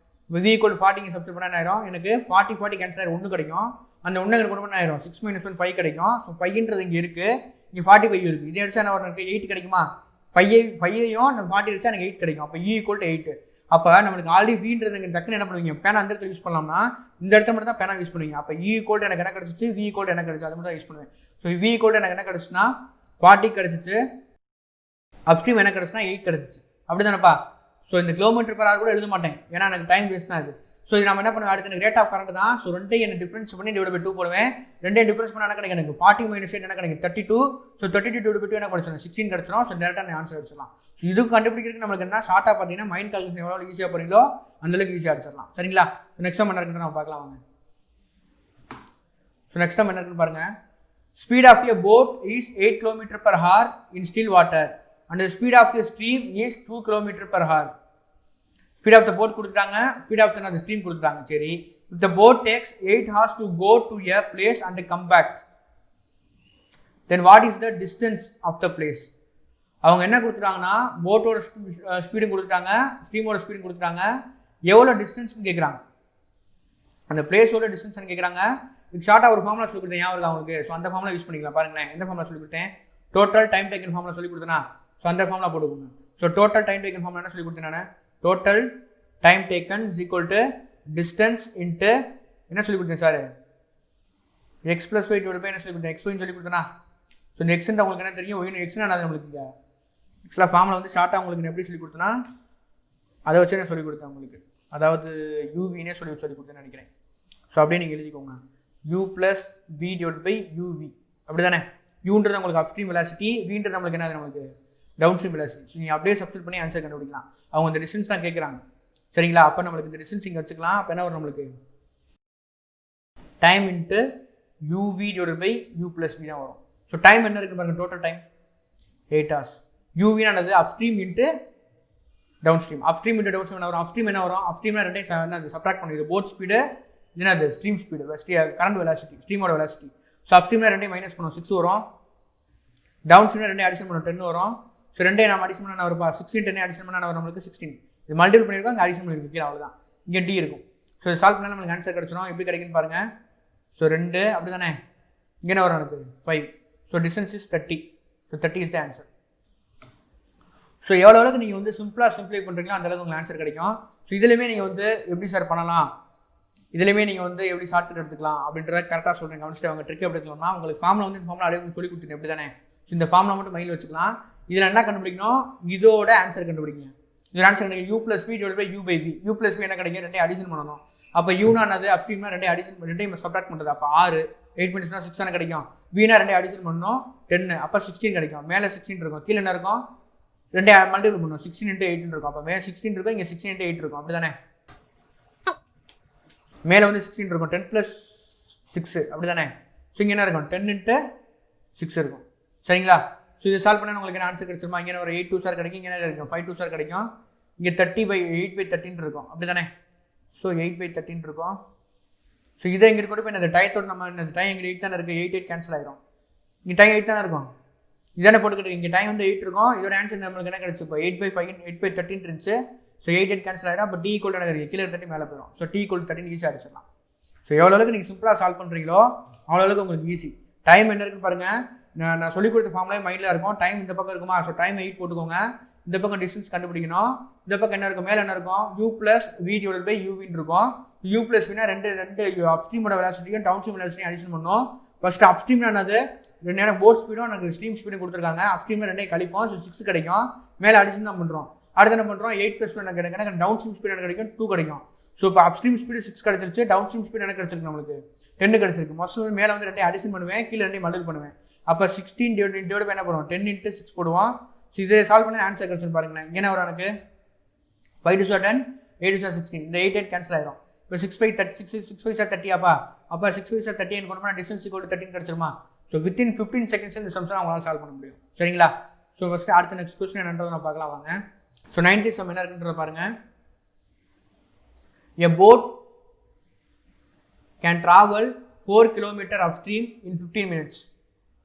v = 40 இங்கே சப்ஸ்டிட் பண்ண என்ன ஆயிரும், எனக்கு 40 கேன்சல் ஆயிரும் 1 கிடைக்கும். அந்த 1 எனக்கு கொண்டு பண்ண ஆயிரும் 6 - 1 5 கிடைக்கும். ஸோ 5ன்றது இங்கே இருக்குது, இங்கே 40/u இருக்குது. இதே அடிச்சா என்ன வரும் எனக்கு 8 கிடைக்குமா. 5ஐயும் அந்த 40 அடிச்சா எனக்கு 8 கிடைக்கும். அப்போ u = 8. அப்போ நம்மளுக்கு ஆல்ரெடி வீன்றது நீங்கள் டக்குன்னு என்ன பண்ணுவீங்க, பேனா அந்த இடத்துல யூஸ் பண்ணலாம்னா இந்த இடத்துல மட்டும் தான் பேனா யூஸ் பண்ணுவீங்க. அப்போ u = எனக்கு என்ன கிடச்சிச்சு, v = எனக்கு கிடச்சி, அது மட்டும் தான் யூஸ் பண்ணுவேன். ஸோ v = எனக்கு என்ன கிடச்சுன்னா 40 கிடச்சிச்சு, அப்ஸ்ட்ரீம் என்ன கிடச்சுன்னா 8 கிடச்சிச்சு. அப்படி தானேப்பா. ஸோ இந்த km/h கூட எழுத மாட்டேன், ஏன்னா எனக்கு டைம் வேஸ்ட் தான் இது. ஸோ இது நம்ம என்ன பண்ணுவேன், அடுத்து எனக்கு ரேட் ஆஃப் கரண்ட் தான். ஸோ ரெண்டையும் என்ன டிஃபரன்ஸ் பண்ணி டிவைட் பை 2 போடுவேன். ரெண்டையும் டிஃபரன்ஸ் பண்ண என்ன கிடைக்கும் எனக்கு 40 - 8 என்ன கிடைக்கும் 32. ஸோ 32 டிவைட் பை 2 என்ன கிடைச்சிடும் 16 கிடைச்சிடும். ஸோ டேரெக்டாக ஆன்சர் அடிச்சிடலாம். ஸோ இதுக்கு கண்டுபிடிக்கிறதுக்கு நம்மளுக்கு என்ன ஷார்ட்டாக பார்த்தீங்கன்னா மைண்ட் கால்குலேஷன் எவ்வளோ ஈஸியாக போறீங்களோ அந்தளவுக்கு ஈஸியாக அடிச்சிடலாம். சரிங்களா. நெக்ஸ்ட் டைம் என்ன இருக்குன்னு நம்ம பார்க்கலாம் வாங்க. ஸோ நெக்ஸ்ட் டைம் என்ன இருக்குன்னு பாருங்க. Speed of a boat is 8 km/h in still water and the speed of a stream is 2 km/h. Speed of the boat கொடுத்துட்டாங்க, ஸ்பீட் ஆஃப் த ஸ்ட்ரீம் கொடுத்துட்டாங்க. சரி, if the boat takes 8 hours to go to a place and come back, then what is the distance of the place? அவங்க என்ன கொடுத்துட்டாங்கன்னா போட்டோட ஸ்பீடும் கொடுத்துட்டாங்க, ஸ்ட்ரீமோட ஸ்பீடும் கொடுத்துட்டாங்க, எவ்வளோ டிஸ்டன்ஸ்னு கேட்குறாங்க, அந்த பிளேஸோட டிஸ்டன்ஸ்னு கேட்குறாங்க. இதுக்கு ஷார்ட்டாக ஒரு ஃபார்முலா சொல்லி கொடுத்தேன், ஞாபகம் அவங்களுக்கு. ஸோ அந்த ஃபார்முலா யூஸ் பண்ணிக்கலாம். பாருங்களேன், எந்த ஃபார்முலா சொல்லி கொடுத்தேன், டோட்டல் டைம் டேக்கன் ஃபார்முலா சொல்லி கொடுத்தேன்னா. ஸோ அந்த ஃபார்முலா போட்டுக்கோங்க. So total time taken formula என்ன சொல்லி கொடுத்தேன் நான், total time taken is equal to distance into என்ன சொல்லி கொடுத்தேன் sir, x plus y divided by என்ன சொல்லி கொடுத்தேன், xy சொல்லி கொடுத்தேனா. ஸோ இந்த எக்ஸ்ன்னு உங்களுக்கு என்ன தெரியும், ஒய் எக்ஸ்னா நான் நம்மளுக்கு இங்கே ஆக்சுவலாக ஃபார்முலா வந்து ஷார்ட்டாக உங்களுக்கு எப்படி சொல்லி கொடுத்தேன்னா அதை வச்சு என்ன சொல்லி கொடுத்தேன் உங்களுக்கு, அதாவது யூவினே சொல்லி கொடுத்தேன்னு நினைக்கிறேன். ஸோ அப்படியே நீங்கள் எழுதிக்கோங்க, u plus v divided by uv. அப்படி தானே. யூன்றது உங்களுக்கு அப்ஸ்ட்ரீம் வெலாசிட்டி, வீன்றது நம்மளுக்கு என்ன நம்மளுக்கு டவுன் ஸ்ட்ரீம் வெலாசிட்டி. ஸோ நீங்கள் அப்படியே சப்ஸ்டிட் பண்ணி ஆன்சர் கண்டுபிடிக்கலாம். அவங்க இந்த டிஸ்டன்ஸ் தான் கேட்குறாங்க. சரிங்களா. அப்போ நம்மளுக்கு இந்த டிஸ்டன்ஸ் இங்கே வச்சுக்கலாம். அப்போ என்ன வரும் நம்மளுக்கு time into U V divided by U plus V தான் வரும். ஸோ டைம் என்ன இருக்குது பாருங்கள், டோட்டல் டைம் 8 hours. யூவினானது upstream into downstream. Upstream into downstream என்ன வரும், அப்ஸ்ட்ரீம் என்ன வரும், அப்ஸ்ட்ரீம்னா ரெண்டையும் சப்ட்ராக்ட் பண்ணுது. போட் ஸ்பீடு, இதுனா அது ஸ்ட்ரீம் ஸ்பீடு, கரண்ட் வெலாசிட்டி, ஸ்ட்ரீமோட வெலாசிட்டி. ஸோ அப்ஸ்ட்ரீமில் ரெண்டையும் மைனஸ் பண்ணுவோம் 6 வரும், டவுன் ஸ்ட்ரீமில் ரெண்டையும் அடிஷன் பண்ணுவோம் 10 வரும். ஸோ ரெண்டையும் நம்ம அடிஷன் பண்ண வருப்பா 16 10 அடிஷன் பண்ணால் வரும் நம்மளுக்கு 16. இது மல்டிபிள் பண்ணியிருக்கோம், இங்கே அடிஷன் பண்ணியிருக்கோம் கீழே, அவ்வளோதான். இங்கே டி இருக்கும். ஸோ இது சால்வ் பண்ணால் நம்மளுக்கு ஆன்சர் கிடச்சிடும். எப்படி கிடைக்குன்னு பாருங்கள். ஸோ 2 அப்படி தானே, இங்கே என்ன வரும் எனக்கு 5. So distance is 30. So 30 is the answer. So எவ்வளோ அளவுக்கு நீங்கள் வந்து சிம்பிளாக சிம்பிளை பண்ணுறீங்களோ அந்த அளவுக்கு உங்களுக்கு ஆன்சர் கிடைக்கும். ஸோ இதுலேயுமே நீங்கள் வந்து எப்படி சார் பண்ணலாம், இதுலேயுமே நீங்கள் வந்து எப்படி ஷார்ட்கட் எடுத்துக்கலாம் அப்படின்றத கரெக்டாக சொல்கிறேன். கவனிச்சுட்டு அவங்க ட்ரிக் எப்படி எடுத்துக்கலாம்னா, உங்களுக்கு ஃபார்மில் வந்து இந்த ஃபார்மில் அளவுக்கு சொல்லி கொடுத்துருங்க எப்படி தானே. ஸோ இந்த ஃபார்மில் மட்டும் மைண்டில் வச்சுக்கலாம். இதில் என்ன கண்டுபிடிக்கணும், இதோட ஆன்சர் கண்டுபிடிங்க. இதோட ஆன்சர் கிடைக்கும் u+v / u/v. u+v என்ன கிடைக்கும், ரெண்டையும் அடிஷன் பண்ணணும். அப்போ யூனானது அப்ஸ்ட்ரீம்னா ரெண்டையும் அடிஷன் ரெண்டையும் சப்ட்ராக்ட் பண்ணுறது. அப்போ 6 8 - 6 தானே கிடைக்கும். வீணா ரெண்டையும் அடிஷன் பண்ணணும் 10, அப்போ 16 கிடைக்கும். மேலே 16 இருக்கும், கீழே என்ன இருக்கும், ரெண்டே மல்டிபிள் பண்ணணும் 16 × 8 இருக்கும். அப்போ மேலே 16 இருக்கும், இங்கே 16 × 8 இருக்கும், அப்படி தானே. மேலே வந்து 16 இருக்கும், 10 + 6 அப்படி தானே. ஸோ இங்கே என்ன இருக்கும், 10 × 6 இருக்கும். சரிங்களா. ஸோ இதை சால்வ் பண்ணால் உங்களுக்கு என்ன ஆன்சர் கிடைச்சிருமா, இங்கே ஒரு 8 2 கிடைக்கும், இங்கே என்ன இருக்கும் 5 2 கிடைக்கும், இங்கே 30/8/13 இருக்கும், அப்படி தானே. ஸோ 8/13 இருக்கும். ஸோ இதை இங்கே கொண்டு போய் இந்த டயத்தோட நம்ம இந்த டைம் இங்கே 8 தானே இருக்குது, 8 8 கேன்சல் ஆகிடும். இங்கே டைம் 8 தானே இருக்கும், இதானே போட்டுக்கிட்டு இங்கே டைம் வந்து 8 இருக்கும். இதோட ஆன்சர் நம்மளுக்கு என்ன கிடைச்சி, இப்போ 8/5 8/13 இருந்துச்சு. ஸோ 8 8 கேன்சல் ஆகிடும். அப்போ டி ஈக்குவல் என்ன இருக்குது, கீழே 30 மேலே போயிடும். ஸோ டி ஈக்குவல் 13 ஈஸியாக அடிச்சிடலாம். ஸோ எவ்வளோ அளவுக்கு நீங்கள் சிம்பிளாக சால்வ் பண்ணுறீங்களோ அவ்வளோ அளவுக்கு உங்களுக்கு ஈஸி. டைம் என்ன இருக்குன்னு பாருங்கள், நான் சொல்லிக் கொடுத்த ஃபார்ம்லேயே மைண்டில் இருக்கும். டைம் இந்த பக்கம் இருக்குமா, ஸோ டைம் 8 போட்டுக்கோங்க. இந்த பக்கம் டிஸ்டன்ஸ் கண்டுபிடிக்கணும். இந்த பக்கம் என்ன இருக்கும், மேலே என்ன இருக்கும், u+v / uv இருக்கும். u+vனா ரெண்டு அப்ஸ்ட்ரீமோட வெலாசிட்டியும் டவுன் ஸ்ட்ரீம் வெலாசிட்டியும் அடிஷன் பண்ணோம். ஃபர்ஸ்ட் அப்ஸ்ட்ரீம் என்னது, ரெண்டு நேரம் போட் ஸ்பீடும் எனக்கு ஸ்ட்ரீம் ஸ்பீடும் கொடுத்துருக்காங்க. அப்ஸ்ட்ரீம் ரெண்டையும் கழிப்போம், ஸோ 6 கிடைக்கும். மேலே அடிஷன் தான் பண்ணுறோம். அடுத்து என்ன பண்ணுறோம், 8 + 1 எனக்கு கிடைக்கும். டவுன் ஸ்ட்ரீம் ஸ்பீட் எனக்கு கிடைக்கும் 2 கிடைக்கும். ஸோ இப்போ அப்ஸ்ட்ரீம் ஸ்பீடு 6 கிடைச்சிருச்சு, டவுன் ஸ்ட்ரீம் ஸ்பீட் எனக்கு கிடைச்சிருக்கு நம்மளுக்கு 10 கிடைச்சிருக்கு. மொத்தம் மேலே வந்து ரெண்டையும் அடிஷன் பண்ணுவேன், கீழே ரெண்டையும் மல்டிபிள் பண்ணுவேன். அப்போ 16 டிவைட் என்ன பண்ணுவோம், 10 × 6 போடுவோம். ஸோ இதை சால்வ் பண்ணி ஆன்சர் கிடைச்சுன்னு பாருங்களேன். இங்கே என்ன வரும் எனக்கு 5 2 10 8 2 16. இந்த 8 8 கேன்சல் ஆயிடும். இப்போ 6 5 30 அப்பா. அப்போ 6 5 30 எனக்கு கொண்டு போனால் டிஸ்டன்ஸ் = 13 கிடைச்சிருமா. ஸோ வித்தின் 15 செகண்ட்ஸ் இந்த சம்ஸ் அவங்களால சால்வ் பண்ண முடியும். சரிங்களா. ஸோ ஃபஸ்ட்டு அடுத்த நெக்ஸ்ட் கொஸ்டின் என்னன்றதை நான் பார்க்கலாம் வாங்க. ஸோ 90 சம் என்ன இருக்குன்றத பாருங்க. A boat can travel 4 km upstream in 15 minutes.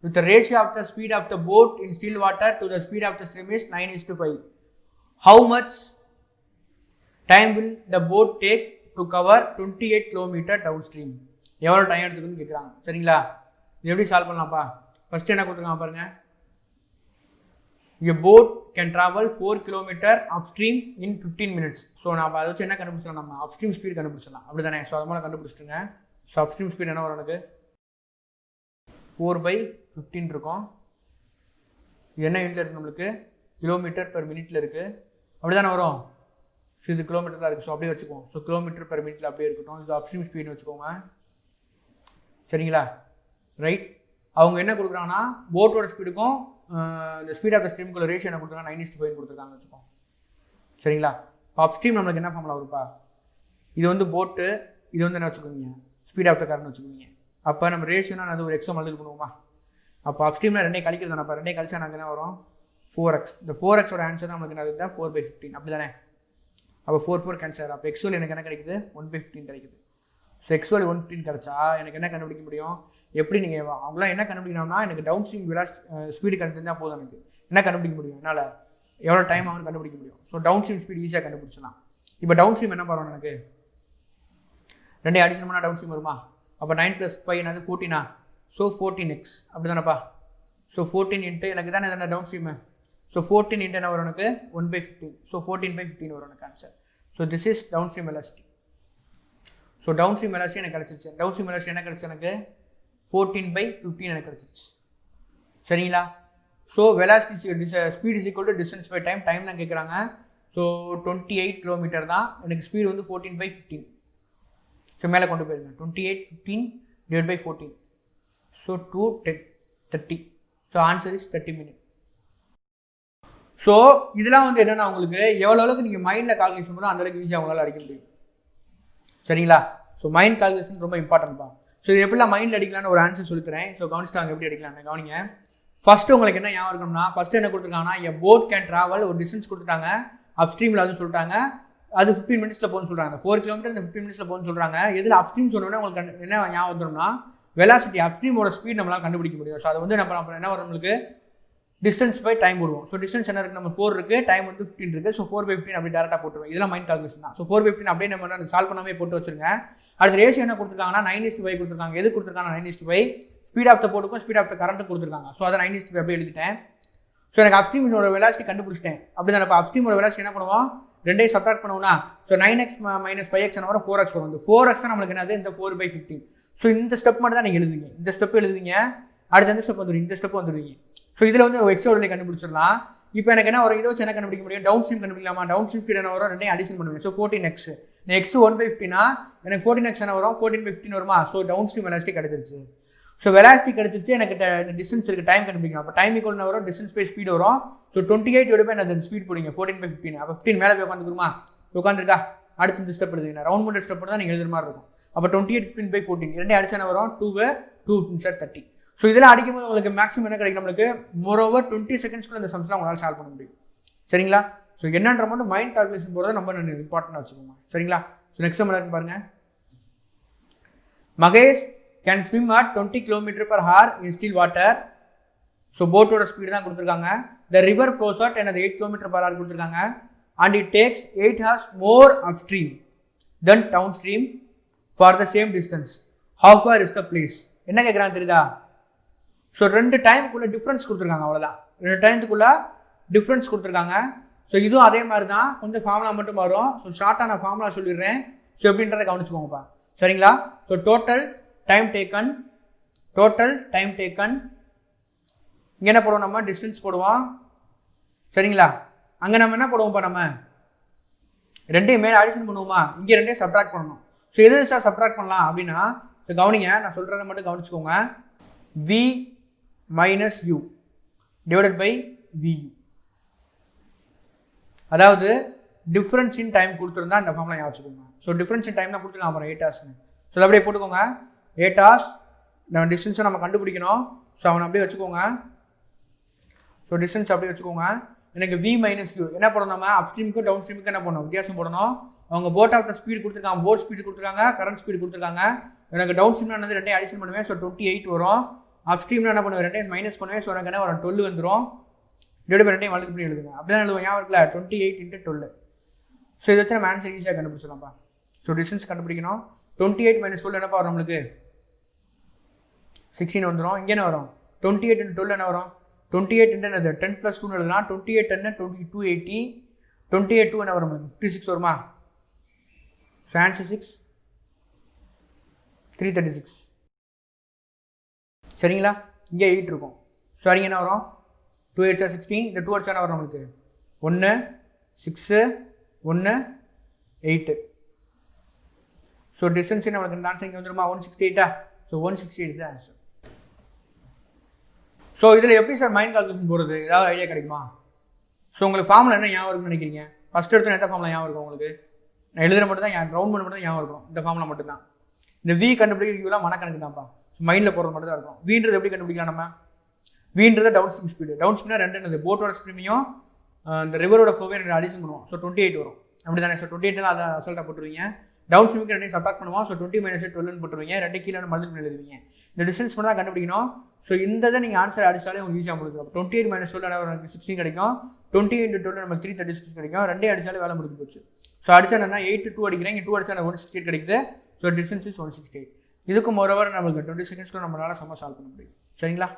With the ratio of the speed of the boat in still water to the speed of the stream is 9:5. How much time will the boat take to cover 28 km downstream? எவ்வளோ டைம் எடுத்துக்குன்னு கேட்குறாங்க. சரிங்களா. இது எப்படி சால்வ் பண்ணலாம்ப்பா. ஃபஸ்ட்டு என்ன கொடுத்துருக்காங்க பாருங்க. A boat can travel 4 km upstream in 15 minutes. So நம்ம அதை வச்சு என்ன கண்டுபிடிச்சலாம், நம்ம அப்ஸ்ட்ரீம் ஸ்பீட் கண்டுபிடிச்சலாம், அப்படி தானே. ஸோ அது மாதிரி கண்டுபிடிச்சிட்டுங்க. ஸோ அப்ஸ்ட்ரீம் ஸ்பீட் என்ன வரும் எனக்கு 4/15 இருக்கும். என்ன யூனிட்ல இருக்குது நம்மளுக்கு, km/min இருக்குது, அப்படி தானே வரும். ஸோ இது கிலோமீட்டர் தான் இருக்குது. ஸோ அப்படியே வச்சுக்கோங்க. ஸோ km/min அப்படியே இருக்கட்டும். இது அப்ஸ்ட்ரீம் ஸ்பீட்னு வச்சுக்கோங்க. சரிங்களா. ரைட். அவங்க என்ன கொடுக்குறாங்கன்னா போட்டோட ஸ்பீடுக்கும் இந்த ஸ்பீட் ஆஃப் த ஸ்ட்ரீமுக்குள்ள ரேஷியோ என்ன கொடுத்துருக்காங்க 9:5 கொடுத்துருக்காங்கன்னு வச்சுக்கோங்க. சரிங்களா. இப்போ அப்ஸ்ட்ரீம் நம்மளுக்கு என்ன ஃபார்முலா வருப்பா, இது வந்து போட்டு, இது வந்து என்ன வச்சுக்கோங்க ஸ்பீட் ஆஃப் த கார்னு வச்சுக்கோங்க. அப்போ நம்ம ரேஷியோனா அது ஒரு எக்ஸாம் மல்டிபிள் பண்ணுவோமா. அப்போ அப்ஸ்ட்ரீமில் ரெண்டையும் கழிக்கிறது தானே. அப்போ ரெண்டையும் கழிச்சா நமக்கு என்ன வரும் 4x. இந்த 4xோட ஆன்சர் தான் நமக்கு என்ன இருக்குதா 4/15 அப்படி தானே. அப்போ 4 4 கேன்சல். அப்போ எக்ஸ்வல் எனக்கு என்ன கிடைக்குது 1/15 கிடைக்குது. ஸோ எக்ஸ்வல் 115 கிடைச்சா எனக்கு என்ன கண்டுபிடிக்க முடியும், எப்படி நீங்கள் அவங்களாம் என்ன கண்டுபிடிக்கணும்னா எனக்கு டவுன் ஸ்ட்ரீம் ஸ்பீடு கண்டுபிடிச்சா போதும். எனக்கு என்ன கண்டுபிடிக்க முடியும், என்னால் எவ்வளோ டைம் ஆகும் கண்டுபிடிக்க முடியும். ஸோ டவுன் ஸ்ட்ரீம் ஸ்பீடு ஈஸியாக கண்டுபிடிச்சலாம். இப்போ டவுன் ஸ்ட்ரீம் என்ன பண்ணுவோம், எனக்கு ரெண்டே அடிஷன் பண்ணால் டவுன் ஸ்ட்ரீம் வருமா. அப்போ 9 + 5 என்னது 14. ஸோ 14x அப்படி தானேப்பா. ஸோ 14 இன்ட்டு எனக்கு தானே என்ன டவுன் ஸ்ட்ரீமு. ஸோ 14 இன்ட்டு என்ன வரும் எனக்கு 1/15. ஸோ 14/15 வரும் எனக்கு answer. So this is down stream velocity. So down stream velocity எனக்கு கிடச்சிருச்சு. டவுன் ஸ்ட்ரீம் வெலாசிட்டி என்ன கிடச்சி எனக்கு 14/15 எனக்கு கிடச்சிருச்சு. சரிங்களா. So velocity speed is equal to distance by time. Time தான் கேட்குறாங்க. ஸோ 28 km தான் எனக்கு ஸ்பீடு வந்து 14/15. ஸோ மேலே கொண்டு போயிருங்க 28 15 / 14. So 2 10 30. So answer is 30 minutes. So இதெல்லாம் வந்து என்னென்னா உங்களுக்கு எவ்வளோ அளவுக்கு நீங்கள் மைண்டில் கால்குலேஷன் பண்ணால் அந்தளவுக்கு ஈஸியாக அவங்களால அடிக்க முடியும். சரிங்களா. ஸோ மைண்ட் கால்குலேஷன் ரொம்ப இம்பார்ட்டன்ட்பா. ஸோ இது எப்படிலாம் மைண்டில் அடிக்கலான்னு ஒரு ஆன்சர் சொல்லித்தரேன். ஸோ கவனிச்சுட்டாங்க எப்படி அடிக்கலான்னு கவனிங்க. ஃபஸ்ட்டு உங்களுக்கு என்ன ஞாபகம் இருக்கணும்னா, ஃபஸ்ட்டு என்ன கொடுத்துருக்காங்கன்னா எ போட் கேன் ட்ராவல் ஒரு டிஸ்டன்ஸ் கொடுத்துட்டாங்க. அப்ஸ்ட்ரீமில் அது சொல்லிட்டாங்க, அது 15 minutesல போகணும்னு சொல்கிறாங்க. 4 km இந்த 15 minutesல போகணும்னு சொல்கிறாங்க. எதில் அப்ஸ்ட்ரீம் சொன்னோன்னா உங்களுக்கு என்ன ஞாபகம் வந்துடும்னா வெலாசிட்டி அப்ஸ்ட்ரீமோட ஸ்பீட் நம்மளால் கண்டுபிடிக்க முடியும். ஸோ அது வந்து நம்ம என்ன வரும் நம்மளுக்கு டிஸ்டன்ஸ் பை டைம் போடுவோம். ஸோ டிஸ்டன்ஸ் என்ன இருக்குது, நம்ம 4 இருக்குது, டைம் வந்து 15 இருக்குது. ஸோ 4/15 அப்படி டேரெக்டாக போட்டுருவோம். இதெல்லாம் மைண்ட் கால்குலேஷன் தான். ஸோ 4/15 அப்படியே நம்ம சால்வ் பண்ணாமே போட்டு வச்சுருங்க. அடுத்த ரேஷியோ என்ன கொடுத்துருக்காங்கன்னா 9:5 கொடுத்துருக்காங்க. எது கொடுத்துருக்காங்க 9:5 ஸ்பீட் ஆஃப் த போட்டுக்கும் ஸ்பீட் ஆஃப் த கரண்ட் கொடுத்துருக்காங்க. ஸோ அதை 9:5 அப்படியே எழுதிட்டேன். ஸோ எனக்கு அப்ஸ்ட்ரீமோட வெலாசிட்டி கண்டுபிடிச்சிட்டேன். அப்படி தான் இப்போ அப்ஸ்ட்ரீமோட வெலாசிட்டி என்ன பண்ணுவோம், ரெண்டையும் சப்ட்ராக்ட் பண்ணுவோம்னா ஸோ 9x - 5x என்ன வரும், 4x வரும். இந்த 4x தான் நம்மளுக்கு என்னது, இந்த 4/15. ஸோ இந்த ஸ்டெப் மட்டும் தான் நீங்கள் எழுதுவீங்க. இந்த ஸ்டெப் எழுதுவீங்க, அடுத்த எந்த ஸ்டெப் வந்துடுவீங்க, இந்த ஸ்டெப் வந்துடுவீங்க. ஸோ இதில் வந்து எக்ஸோட கண்டுபிடிச்சிடலாம். இப்போ எனக்கு என்ன வரும், இதை வச்சு என்ன கண்டுபிடிக்க முடியும், டவுன் ஸ்ட்ரீம் கண்டுபிடிக்கலாமா. டவுன் ஸ்ட்ரீம் ஸ்பீட் என்ன வரும், ரெண்டையும் அடிஷன் பண்ணுவேன். ஸோ 14x, x 1/15னா எனக்கு 14x என்ன வரும், 14/15 வருமா. ஸோ டவுன் ஸ்ட்ரீம் வெலாசிட்டி கிடைச்சிருச்சு. ஸோ வெலாசிட்டி கிடைச்சிச்சு, எனக்கு டிஸ்டன்ஸ் இருக்குது, டைம் கண்டுபிடிக்கணும். அப்போ டைம் ஈக்குவல் என்ன வரும், டிஸ்டன்ஸ் பை ஸ்பீட் வரும். ஸோ 28 எடுப்பேன், அந்த ஸ்பீட் போடுங்க 14/15. அப்போ 15 மேலே போய் உட்காந்துருக்குமா, உட்காந்துருக்கா. அடுத்த இந்த ஸ்டெப் எடுத்துங்க, ரவுண்ட் பண்ணுற ஸ்டெப் தான் நீங்கள் எழுதுற மாதிரி இருக்கும். அப்போ 28 15/14 ரெண்டே அடிச்சு என்ன வரும், 2 15 30. ஸோ இதெல்லாம் அடிக்கும்போது உங்களுக்கு மேக்ஸிமம் என்ன கிடைக்கும், நம்மளுக்கு மோரோவர் 20 செகண்ட்ஸ்க்குள்ள இந்த சம்ஸ்லாம் உங்களால் சால்வ் பண்ண முடியும். சரிங்களா. ஸோ என்னன்ற மட்டும் மைண்ட் கால்குலேஷன் போகிறத ரொம்ப இம்பார்ட்டண்டாக வச்சுக்கோங்க. சரிங்களா. ஸோ நெக்ஸ்ட் நம்ம பாருங்க, Mahesh can swim at 20 km/h in still water. So போட்டோட ஸ்பீடு தான் கொடுத்துருக்காங்க. த ரிவர் ஃப்ளோஸ் அட் என்னது 8 km/h கொடுத்துருக்காங்க. And it takes 8 hours more upstream than downstream for the same distance. How far is the place? என்ன கேட்குறாங்க தெரியுதா. ஸோ 2 டைமுக்குள்ள டிஃப்ரென்ஸ் கொடுத்துருக்காங்க, அவ்வளோதான். 2 டைமுக்குள்ள டிஃப்ரென்ஸ் கொடுத்துருக்காங்க. ஸோ இதுவும் அதே மாதிரி தான், கொஞ்சம் ஃபார்முலா மட்டும் வரும். ஸோ ஷார்ட்டாக நான் ஃபார்முலா சொல்லிடுறேன். ஸோ எப்படின்றத கவனிச்சுக்கோங்கப்பா. சரிங்களா. ஸோ டோட்டல் டைம் டேக்கன் இங்கே என்ன போடுவோம், நம்ம டிஸ்டன்ஸ் போடுவோம். சரிங்களா. அங்கே நம்ம என்ன போடுவோம்ப்பா, நம்ம ரெண்டையும் மேலே அடிஷன் பண்ணுவோமா, இங்கே ரெண்டையும் சப்ட்ராக்ட் பண்ணணும். ஸோ எது சார் சப்ட்ராக்ட் பண்ணலாம் அப்படின்னா, ஸோ கவனிங்க, நான் சொல்கிறத மட்டும் கவனிச்சுக்கோங்க. v minus u divided by vu, அதாவது டிஃப்ரென்ஸ் இன் டைம் கொடுத்துருந்தா இந்த ஃபார்முலா ஞாபகம் வச்சுக்கோங்க. ஸோ டிஃப்ரென்ஸ் இன் டைம் தான் கொடுத்துருக்காங்க அப்புறம் 8 hours. ஸோ அப்படியே போட்டுக்கோங்க. 8 hours நம்ம டிஸ்டன்ஸை நம்ம கண்டுபிடிக்கணும். ஸோ அவனை அப்படியே வச்சுக்கோங்க. ஸோ டிஸ்டன்ஸ் அப்படியே வச்சுக்கோங்க. எனக்கு v minus u என்ன போடணும், நம்ம அப் ஸ்ட்ரீமுக்கு டவுன் ஸ்ட்ரீமுக்கு என்ன பண்ணணும், வித்தியாசம் போடணும். அவங்க போட் ஆஃப் த ஸ்பீட் கொடுத்துருக்காங்க, போட் ஸ்பீட் கொடுத்துருக்காங்க, கரண்ட் ஸ்பீட் கொடுத்துருக்காங்க. எனக்கு டவுன் ஸ்ட்ரீம்னா வந்து ரெண்டையும் அடிஷன் பண்ணுவேன். ஸோ 28 வரும். அப் ஸ்ட்ரீம்னா என்ன பண்ணுவேன், ரெண்டையும் மைனஸ் பண்ணுவேன். ஸோ எனக்கு என்ன வரும், 12 வந்துடும். டிவைட் பை ரெண்டையும் மல்டிபிள் பண்ணி எழுதுங்க. அப்படிதான் எழுதுவோம், ஞாபகம் இருக்குல்ல, 28 × 12. ஸோ இதை வச்சு நம்ம ஆன்சர் ஈஸியாக கண்டுபிடிச்சலாம்ப்பா. ஸோ டிஸ்டன்ஸ் கண்டுபிடிக்கணும். 28 - 12 என்னப்பா வரும், நம்மளுக்கு 16 வந்துடும். இங்கே என்ன வரும், 28 × 12 என்ன வரும், 28 என்னது 10 + 2 எழுதலாம். 28 என்ன 2280, 28 2 என்ன வரும், 56 வருமா. So answer 6 336. சரிங்களா. இங்கே 8 இருக்கும். ஸோ அங்கே என்ன வரும், 2 8 16. இந்த 2 8 என்ன வரும் நம்மளுக்கு 1 6 1 8. ஸோ டிஸ்டன்ஸ் நம்மளுக்கு இந்த ஆன்சர் இங்கே வந்துருமா, 168. ஸோ 168 தான் ஆன்சர். ஸோ இதில் எப்படி சார் மைண்ட் கால்குலேஷன் போகிறது, ஏதாவது ஐடியா கிடைக்குமா. ஸோ உங்களுக்கு ஃபார்முலா என்ன ஞாபகம் இருக்குன்னு நினைக்கிறீங்க. ஃபஸ்ட் எடுத்து எந்த ஃபார்முலா ஞாபகம் இருக்கும் உங்களுக்கு, நான் எழுதுற மட்டும் தான், ரவுண்ட் பண்ண மட்டும் தான் ஞாபகம் இருக்கும். இந்த ஃபார்முலா மட்டும் தான். இந்த வி கண்டுபிடிக்கிற யூலாம் மனக்கணக்கு தான்ப்பா. ஸோ மைண்டில் போகிறது மட்டும் தான் இருக்கும். வீன்றது எப்படி கண்டுபிடிக்கலாம், நம்ம வீன்றது டவுன் ஸ்ட்ரீம் ஸ்பீடு. டவுன் ஸ்பீடாக ரெண்டு என்னது, போட்டோட ஸ்ட்ரீமையும் இந்த ரிவரோட ஃப்ளோவே அடிஷன் பண்ணுவோம். ஸோ 28 வரும். அப்படி தானே. ஸோ 28 அதை அசல்ட்டாக போட்டுருவீங்க. டவுன் ஸ்ட்ரீமுக்கு ரெண்டையும் சப்ட்ராக்ட் பண்ணுவோம். ஸோ 20 - 12 போட்டுருவீங்க. ரெண்டு கீழே மல்டிபிள் எழுதுவீங்க. இந்த டிஸ்டன்ஸ் மட்டும் தான் கண்டுபிடிக்கணும். ஸோ இந்த இதை நீங்கள் ஆன்சர் அடிச்சாலே உங்களுக்கு ஈஸியாக முடியும். 28 - 12 எனக்கு 16 கிடைக்கும். 20 × 12 நமக்கு 336 கிடைக்கும். ரெண்டே அடிச்சாலே வேலை முடிஞ்சு போச்சு. ஸோ அடிச்சா என்ன 8 2 அடிக்கிறேன். இங்கே 2 அடிச்சா 168 கிடைக்குது. So distance is 168. இதுக்கு மோரோவர் நம்மளுக்கு 20 செகண்ட்ஸ்க்குள்ள நம்மளால சால்வ் பண்ண முடியும். சரிங்களா.